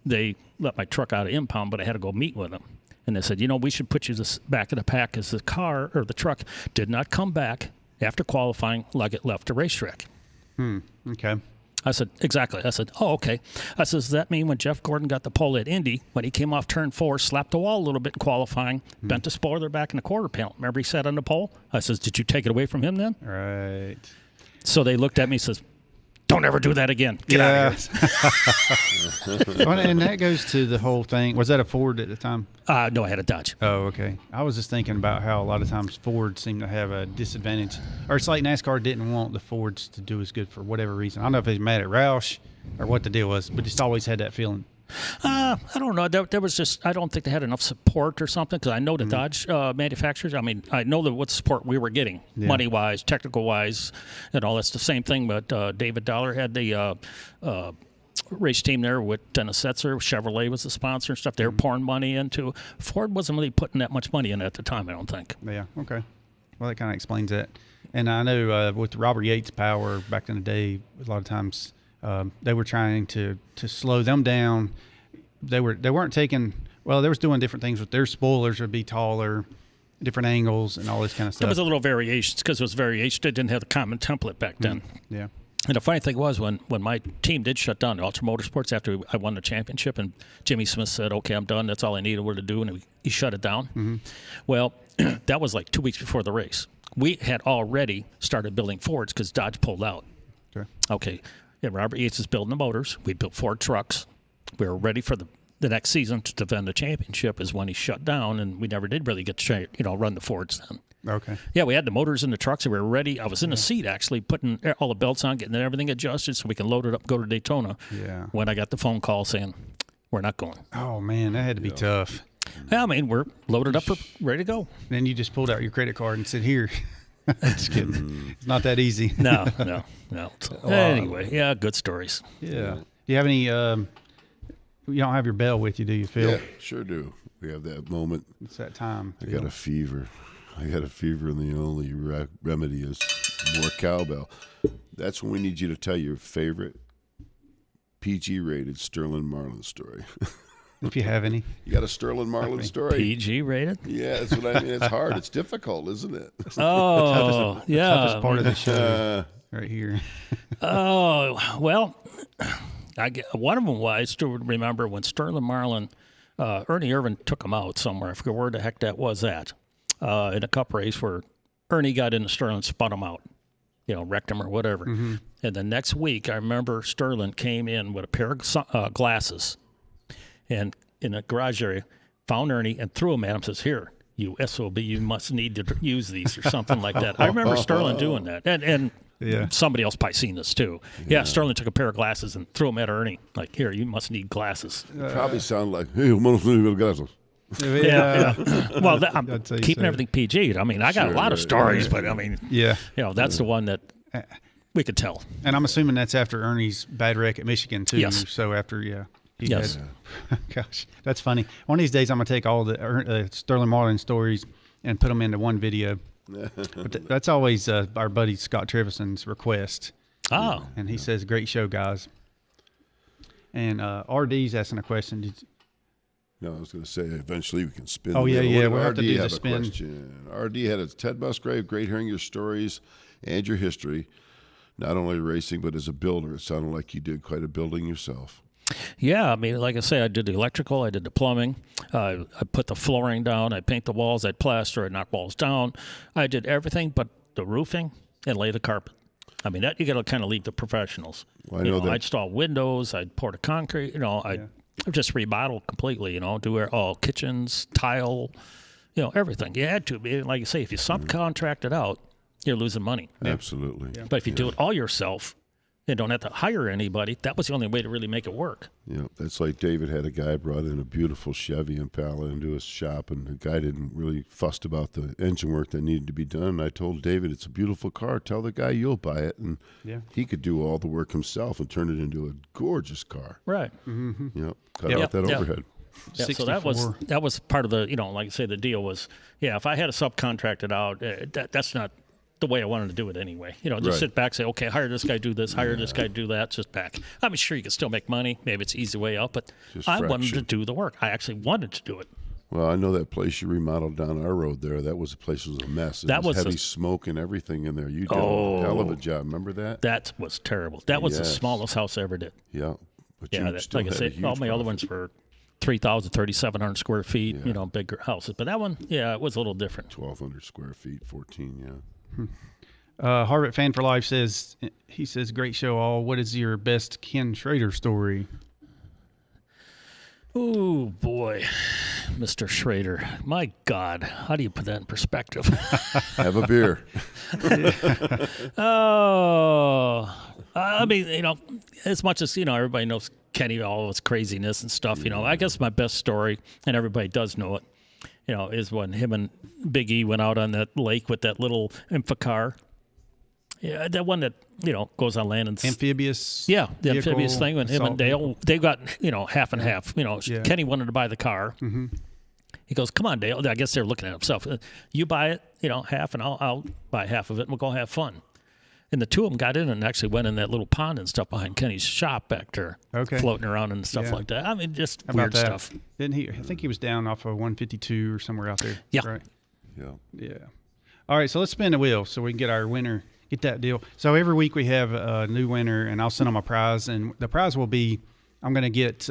Speaker 3: they let my truck out of impound, but I had to go meet with them. And they said, you know, we should put you this back of the pack as the car or the truck did not come back after qualifying like it left the racetrack.
Speaker 1: Okay.
Speaker 3: I said, exactly. I said, oh, okay. I said, does that mean when Jeff Gordon got the pole at Indy, when he came off turn 4, slapped the wall a little bit in qualifying, bent the spoiler back in the quarter panel? Remember he sat on the pole? I says, did you take it away from him then?
Speaker 1: Right.
Speaker 3: So they looked at me and says, don't ever do that again. Get out of here.
Speaker 1: Well, and that goes to the whole thing. Was that a Ford at the time?
Speaker 3: No, I had a Dodge.
Speaker 1: Oh, okay. I was just thinking about how a lot of times Fords seem to have a disadvantage. Or it's like NASCAR didn't want the Fords to do as good for whatever reason. I don't know if he's mad at Roush or what the deal was, but just always had that feeling.
Speaker 3: I don't know. There was just, I don't think they had enough support or something, because I know the Dodge manufacturers, I mean, I know what support we were getting, money-wise, technical-wise, and all. That's the same thing, but David Dollar had the race team there with Dennis Setzer. Chevrolet was the sponsor and stuff. They were pouring money into. Ford wasn't really putting that much money in at the time, I don't think.
Speaker 1: Yeah, okay. Well, that kind of explains that. And I know with Robert Yates' power back in the day, a lot of times they were trying to slow them down. They weren't taking, well, they was doing different things with their spoilers would be taller, different angles and all this kind of stuff.
Speaker 3: There was a little variations because it was variation. They didn't have the common template back then.
Speaker 1: Yeah.
Speaker 3: And the funny thing was when my team did shut down, Ultra Motorsports, after I won the championship, and Jimmy Smith said, okay, I'm done. That's all I needed to do. And he shut it down. Well, that was like 2 weeks before the race. We had already started building Fords because Dodge pulled out.
Speaker 1: Sure.
Speaker 3: Okay. Yeah, Robert Yates is building the motors. We built Ford trucks. We were ready for the next season to defend the championship is when he shut down, and we never did really get to run the Fords then.
Speaker 1: Okay.
Speaker 3: Yeah, we had the motors in the trucks. We were ready. I was in the seat, actually, putting all the belts on, getting everything adjusted so we can load it up, go to Daytona.
Speaker 1: Yeah.
Speaker 3: When I got the phone call saying, we're not going.
Speaker 1: Oh, man, that had to be tough.
Speaker 3: Yeah, I mean, we're loaded up, ready to go.
Speaker 1: Then you just pulled out your credit card and said, here. Just kidding. It's not that easy.
Speaker 3: No. So, anyway, yeah, good stories.
Speaker 1: Yeah. Do you have any, you don't have your bell with you, do you, Phil?
Speaker 2: Yeah, sure do. We have that moment.
Speaker 1: It's that time.
Speaker 2: I got a fever. And the only remedy is more cowbell. That's when we need you to tell your favorite PG-rated Sterling Marlin story.
Speaker 1: If you have any.
Speaker 2: You got a Sterling Marlin story?
Speaker 3: PG rated?
Speaker 2: Yeah, that's what I mean. It's hard. It's difficult, isn't it?
Speaker 3: Oh, yeah.
Speaker 1: Toughest part of the show right here.
Speaker 3: Oh, well, one of them was, I still remember when Sterling Marlin, Ernie Irvin took him out somewhere. I forget where the heck that was at. In a cup race where Ernie got into Sterling, spun him out, wrecked him or whatever. And the next week, I remember Sterling came in with a pair of glasses and in a garage area, found Ernie and threw them at him, says, here, you SOB, you must need to use these or something like that. I remember Sterling doing that. And somebody else probably seen this too. Yeah, Sterling took a pair of glasses and threw them at Ernie. Like, here, you must need glasses.
Speaker 2: Probably sound like, hey, you must need glasses.
Speaker 3: Yeah. Well, I'm keeping everything PG. I mean, I got a lot of stories, but I mean, that's the one that we could tell.
Speaker 1: And I'm assuming that's after Ernie's bad wreck at Michigan too.
Speaker 3: Yes.
Speaker 1: So after,
Speaker 3: Yes.
Speaker 1: Gosh, that's funny. One of these days, I'm gonna take all the Sterling Marlin stories and put them into one video. But that's always our buddy Scott Trevison's request.
Speaker 3: Oh.
Speaker 1: And he says, "Great show, guys." And RD's asking a question.
Speaker 2: No, I was going to say eventually we can spin.
Speaker 1: Oh, yeah. We'll have to do the
Speaker 2: have a
Speaker 1: spin.
Speaker 2: Question. RD had a Ted Musgrave. Great hearing your stories and your history, not only racing but as a builder. It sounded like you did quite a building yourself.
Speaker 3: Yeah, I mean, like I say, I did the electrical, I did the plumbing, I put the flooring down, I paint the walls, I'd plaster, I'd knock walls down. I did everything but the roofing and lay the carpet. I mean, that you got to kind of leave the professionals.
Speaker 2: Well, I know that.
Speaker 3: I'd install windows, I'd pour the concrete, I'd just remodel completely, do all kitchens, tile, everything. You had to. Like you say, if you subcontract it out, you're losing money.
Speaker 2: Absolutely.
Speaker 1: Yeah.
Speaker 3: But if you do it all yourself and don't have to hire anybody, that was the only way to really make it work.
Speaker 2: Yeah, that's like David had a guy brought in a beautiful Chevy Impala into his shop, and the guy didn't really fussed about the engine work that needed to be done. And I told David, it's a beautiful car. Tell the guy you'll buy it. And he could do all the work himself and turn it into a gorgeous car.
Speaker 3: Right.
Speaker 2: Cut out that overhead.
Speaker 3: Yeah, so that was part of the, like I say, the deal was, if I had a subcontracted out, that's not the way I wanted to do it anyway. Just sit back, say, okay, hire this guy, do this, hire this guy, do that, just back. I mean, sure, you can still make money. Maybe it's an easy way out, but I wanted to do the work. I actually wanted to do it.
Speaker 2: Well, I know that place you remodeled down our road there. That was a place that was a mess. It was heavy smoke and everything in there. You did a hell of a job. Remember that?
Speaker 3: That was terrible. That was the smallest house I ever did.
Speaker 2: Yeah. But you still
Speaker 3: like I said, all my other ones were 3,000, 3,700 square feet, bigger houses. But that one, it was a little different.
Speaker 2: 1,200 square feet, 14,
Speaker 1: Harvick Fan for Life says, great show all. What is your best Ken Schrader story?
Speaker 3: Oh, boy, Mr. Schrader. My God, how do you put that in perspective?
Speaker 2: Have a beer.
Speaker 3: I mean, as much as, everybody knows Kenny, all his craziness and stuff, I guess my best story, and everybody does know it, is when him and Big E went out on that lake with that little Infacar. Yeah, that one that, goes on land and...
Speaker 1: Amphibious
Speaker 3: the
Speaker 1: vehicle,
Speaker 3: amphibious thing when him and Dale, they got, half and half. Kenny wanted to buy the car.
Speaker 1: Mm-hmm.
Speaker 3: He goes, come on, Dale. I guess they're looking at himself. You buy it, half, and I'll buy half of it, and we'll go have fun. And the two of them got in and actually went in that little pond and stuff behind Kenny's shop back there, floating around and stuff like that. I mean, just weird stuff.
Speaker 1: Didn't he? I think he was down off of 152 or somewhere out there.
Speaker 3: Yeah.
Speaker 1: Right.
Speaker 2: Yeah.
Speaker 1: All right, so let's spin the wheel so we can get our winner. Get that deal. So every week we have a new winner, and I'll send them a prize. And the prize will be, I'm going to get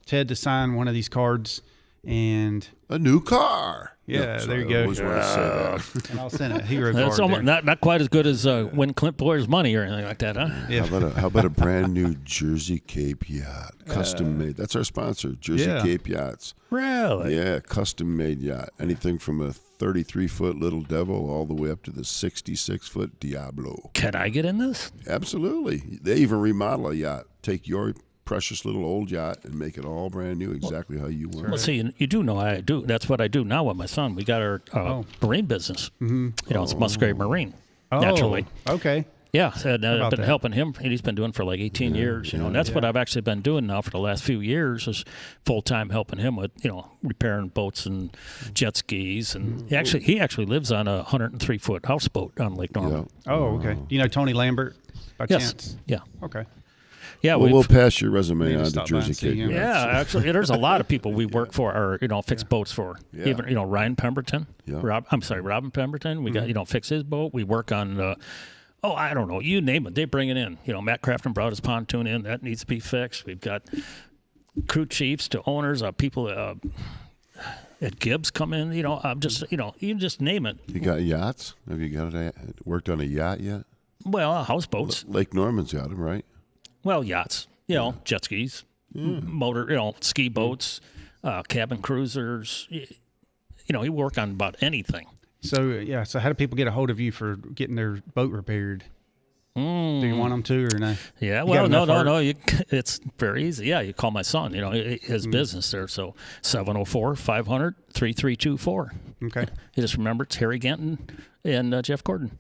Speaker 1: Ted to sign one of these cards, and
Speaker 2: a new car.
Speaker 1: Yeah, there you go.
Speaker 2: I always want to say that.
Speaker 1: And I'll send a hero
Speaker 3: That's
Speaker 1: card.
Speaker 3: Almost, not quite as good as when Clint Boyer's money or anything like that, huh?
Speaker 1: Yeah.
Speaker 2: How about a brand new Jersey Cape yacht, custom made? That's our sponsor, Jersey Cape Yachts.
Speaker 3: Really?
Speaker 2: Yeah, custom made yacht. Anything from a 33-foot Little Devil all the way up to the 66-foot Diablo.
Speaker 3: Can I get in this?
Speaker 2: Absolutely. They even remodel a yacht. Take your precious little old yacht and make it all brand new, exactly how you want it.
Speaker 3: Well, see, you do know I do. That's what I do now with my son. We got our marine business. Mm-hmm. It's Musgrave Marine, naturally.
Speaker 1: Okay.
Speaker 3: Yeah, and I've been helping him. He's been doing it for like 18 years, and that's what I've actually been doing now for the last few years is full-time helping him with, repairing boats and jet skis. And he actually lives on a 103-foot houseboat on Lake Norman.
Speaker 2: Yeah.
Speaker 1: Oh, okay. Do you know Tony Lambert by chance?
Speaker 3: Yeah.
Speaker 1: Okay.
Speaker 3: Yeah,
Speaker 2: well, we'll pass your resume on to Jersey Cape.
Speaker 3: Yeah, actually, there's a lot of people we work for or fix boats for.
Speaker 2: Yeah.
Speaker 3: Even Ryan Pemberton.
Speaker 2: Yeah.
Speaker 3: Robin Pemberton. We got fix his boat. We work on. I don't know. You name it, they bring it in. Matt Crafton brought his pontoon in. That needs to be fixed. We've got crew chiefs to owners, people at Gibbs come in. I'm just you just name it.
Speaker 2: You got yachts? Have you worked on a yacht yet?
Speaker 3: Well, houseboats.
Speaker 2: Lake Norman's got them, right?
Speaker 3: Well, yachts, jet skis, motor, ski boats, cabin cruisers. You work on about anything.
Speaker 1: So how do people get a hold of you for getting their boat repaired? Do you want them to or no?
Speaker 3: Yeah, well, no. It's very easy. Yeah, you call my son. His business there. So 704-500-3324.
Speaker 1: Okay.
Speaker 3: You just remember it's Harry Ganton and Jeff Gordon.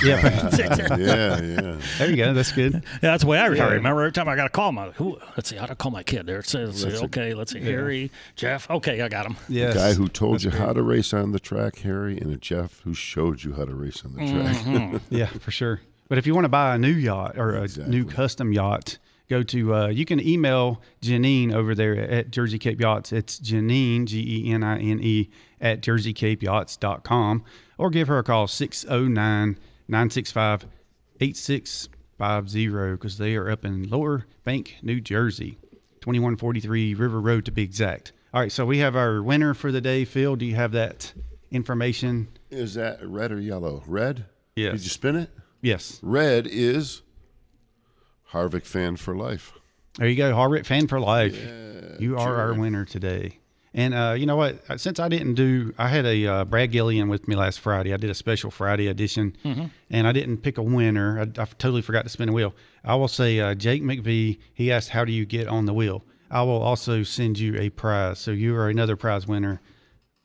Speaker 1: Yeah.
Speaker 2: Yeah.
Speaker 1: There you go. That's good.
Speaker 3: Yeah, that's the way I remember. Every time I got to call him, I'm like, let's see how to call my kid there. It says, let's see, Harry, Jeff. Okay, I got him.
Speaker 2: Yes. A guy who told you how to race on the track, Harry, and a Jeff who showed you how to race on the track.
Speaker 3: Mm-hmm.
Speaker 1: Yeah, for sure. But if you want to buy a new yacht or a new custom yacht, go to, you can email Janine over there at Jersey Cape Yachts. It's Janine, Genine, at jerseycapeyachts.com, or give her a call, 609-965-8650, because they are up in Lower Bank, New Jersey, 2143 River Road to be exact. All right, so we have our winner for the day. Phil, do you have that information?
Speaker 2: Is that red or yellow? Red?
Speaker 1: Yes.
Speaker 2: Did you spin it?
Speaker 1: Yes.
Speaker 2: Red is Harvick Fan for Life.
Speaker 1: There you go, Harvick Fan for Life.
Speaker 2: Yeah,
Speaker 1: you are our winner today. And you know what? Since I had a Brad Gillian with me last Friday. I did a special Friday edition, and I didn't pick a winner. I totally forgot to spin a wheel. I will say Jake McVie, he asked, how do you get on the wheel? I will also send you a prize. So you are another prize winner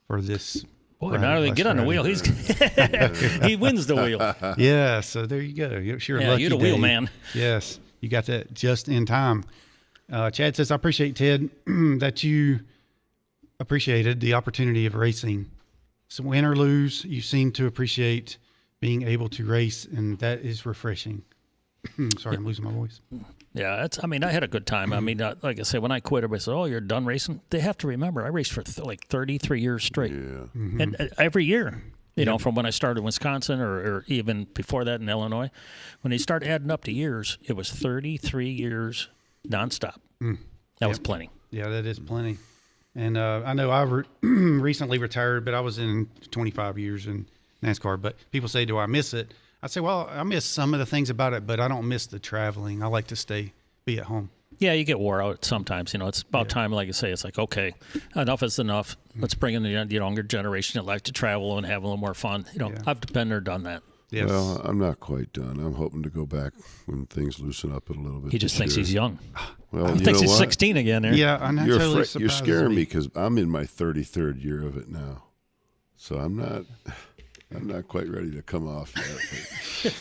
Speaker 1: for this.
Speaker 3: Boy, not only get on the wheel, he wins the wheel.
Speaker 1: Yeah, so there you go. You're lucky.
Speaker 3: You're the wheel man.
Speaker 1: Yes, you got that just in time. Chad says, I appreciate, Ted, that you appreciated the opportunity of racing. So win or lose, you seem to appreciate being able to race, and that is refreshing. Sorry, I'm losing my voice.
Speaker 3: Yeah, I had a good time. I mean, like I said, when I quit, everybody said, "Oh, you're done racing." They have to remember, I raced for like 33 years straight, and every year, you know, from when I started in Wisconsin or even before that in Illinois, when they start adding up to years, it was 33 years nonstop. That was plenty.
Speaker 1: Yeah, that is plenty. And I know I recently retired, but I was in 25 years in NASCAR. But people say, do I miss it? I say, well, I miss some of the things about it, but I don't miss the traveling. I like to be at home.
Speaker 3: Yeah, you get wore out sometimes. You know, it's about time, like I say, it's like, okay, enough is enough. Let's bring in the younger generation that like to travel and have a little more fun. You know, I've been there, done that.
Speaker 1: Yes.
Speaker 2: Well, I'm not quite done. I'm hoping to go back when things loosen up a little bit.
Speaker 3: He just thinks he's young.
Speaker 2: Well,
Speaker 3: he thinks he's 16 again. There.
Speaker 1: Yeah, I'm not totally surprised.
Speaker 2: You're scaring me because I'm in my 33rd year of it now. So I'm not quite ready to come off yet.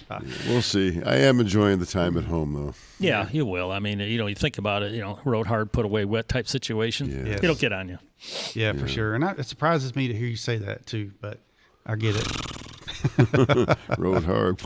Speaker 2: But, we'll see. I am enjoying the time at home, though.
Speaker 3: Yeah, you will. I mean, you know, you think about it, you know, rode hard, put away wet type situation.
Speaker 2: Yeah.
Speaker 1: Yes.
Speaker 3: It'll get on you.
Speaker 1: Yeah, for sure. And it surprises me to hear you say that, too, but I get it.
Speaker 2: Rode hard.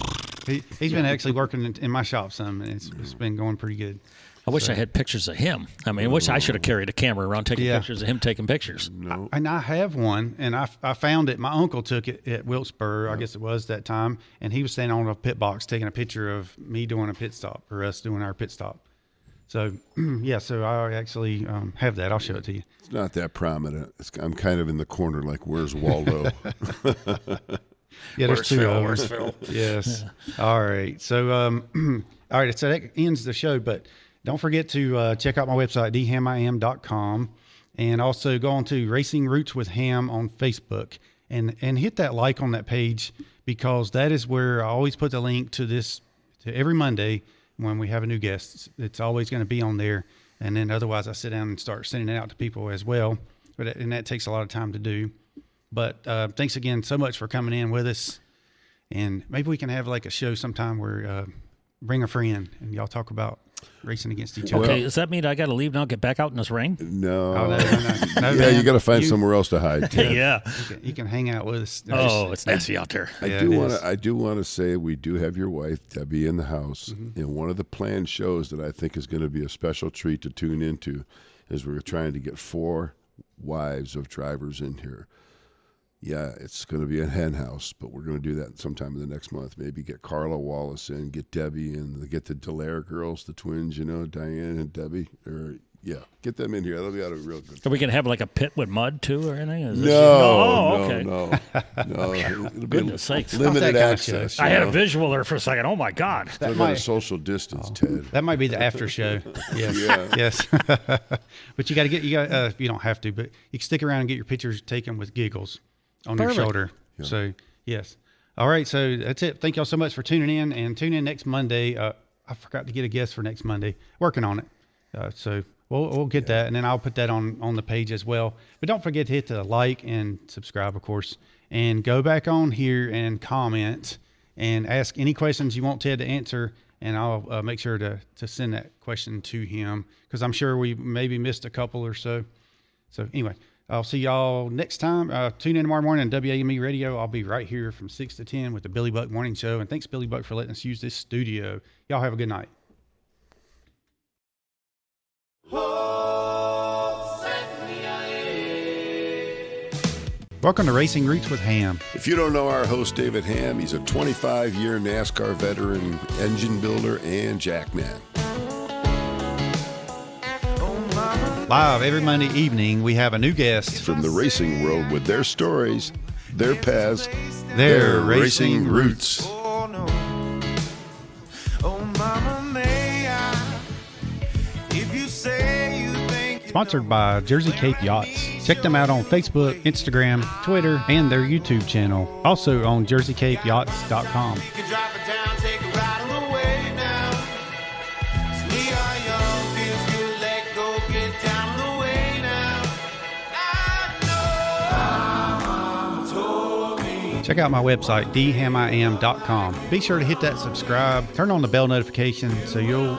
Speaker 1: He's been actually working in my shop some, and it's been going pretty good.
Speaker 3: I wish I had pictures of him. I mean, I wish I should have carried a camera around taking pictures of him taking pictures.
Speaker 2: No.
Speaker 1: And I have one, and I found it. My uncle took it at Wilkesboro, I guess it was that time, and he was standing on a pit box taking a picture of me doing a pit stop, or us doing our pit stop. So, so I actually have that. I'll show it to you.
Speaker 2: It's not that prominent. I'm kind of in the corner like, where's Waldo?
Speaker 1: Yeah, there's two of them.
Speaker 3: Where's Phil?
Speaker 1: Yes. Yeah. All right. So, all right. So that ends the show, but don't forget to check out my website, DHammiam.com, and also go on to Racing Roots with Hamm on Facebook and hit that like on that page, because that is where I always put the link to every Monday when we have a new guest. It's always going to be on there. And then otherwise I sit down and start sending it out to people as well. And that takes a lot of time to do. But thanks again so much for coming in with us. And maybe we can have like a show sometime where bring a friend and y'all talk about racing against each other.
Speaker 3: Okay, does that mean I got to leave now, get back out in this rain?
Speaker 2: No.
Speaker 1: Oh, no,
Speaker 2: yeah, you got to find somewhere else to hide.
Speaker 3: Yeah.
Speaker 1: You can hang out with us.
Speaker 3: Oh, it's nasty out there.
Speaker 2: I do want to say we do have your wife, Debbie, in the house. And one of the planned shows that I think is going to be a special treat to tune into is we're trying to get 4 wives of drivers in here. Yeah, it's going to be a hen house, but we're going to do that sometime in the next month. Maybe get Carla Wallace in, get Debbie in, get the Dallaire girls, the twins, Diane and Debbie. Get them in here. That'll be out of real good.
Speaker 3: Are we going to have like a pit with mud too or anything?
Speaker 2: No.
Speaker 3: For goodness sakes.
Speaker 2: Limited access.
Speaker 3: I had a visual there for a second. Oh my God.
Speaker 2: Still got a social distance, Ted.
Speaker 1: That might be the after show. Yes. Yes. But you don't have to, but you can stick around and get your pictures taken with giggles on your shoulder. Yeah. So, yes. All right. So that's it. Thank y'all so much for tuning in, and tune in next Monday. I forgot to get a guest for next Monday. Working on it. So we'll get that, and then I'll put that on the page as well. But don't forget to hit the like and subscribe, of course, and go back on here and comment and ask any questions you want Ted to answer, and I'll make sure to send that question to him, because I'm sure we maybe missed a couple or so. So anyway, I'll see y'all next time. Tune in tomorrow morning on WAME Radio. I'll be right here from 6 to 10 with the Billy Buck Morning Show. And thanks, Billy Buck, for letting us use this studio. Y'all have a good night. Welcome to Racing Roots with Hamm.
Speaker 2: If you don't know our host, David Hamm, he's a 25-year NASCAR veteran, engine builder, and jackman.
Speaker 1: Live every Monday evening, we have a new guest
Speaker 2: From the racing world with their stories, their paths,
Speaker 1: their racing roots.
Speaker 4: Oh, no. Oh, mama, may I? If you say you think
Speaker 1: Sponsored by Jersey Cape Yachts. Check them out on Facebook, Instagram, Twitter, and their YouTube channel. Also on jerseycapeyachts.com.
Speaker 4: You can drop it down, take a ride on the way now. We are young, feels good, let go, get down the way now. I know, told me.
Speaker 1: Check out my website, DHammiam.com. Be sure to hit that subscribe, turn on the bell notification so you'll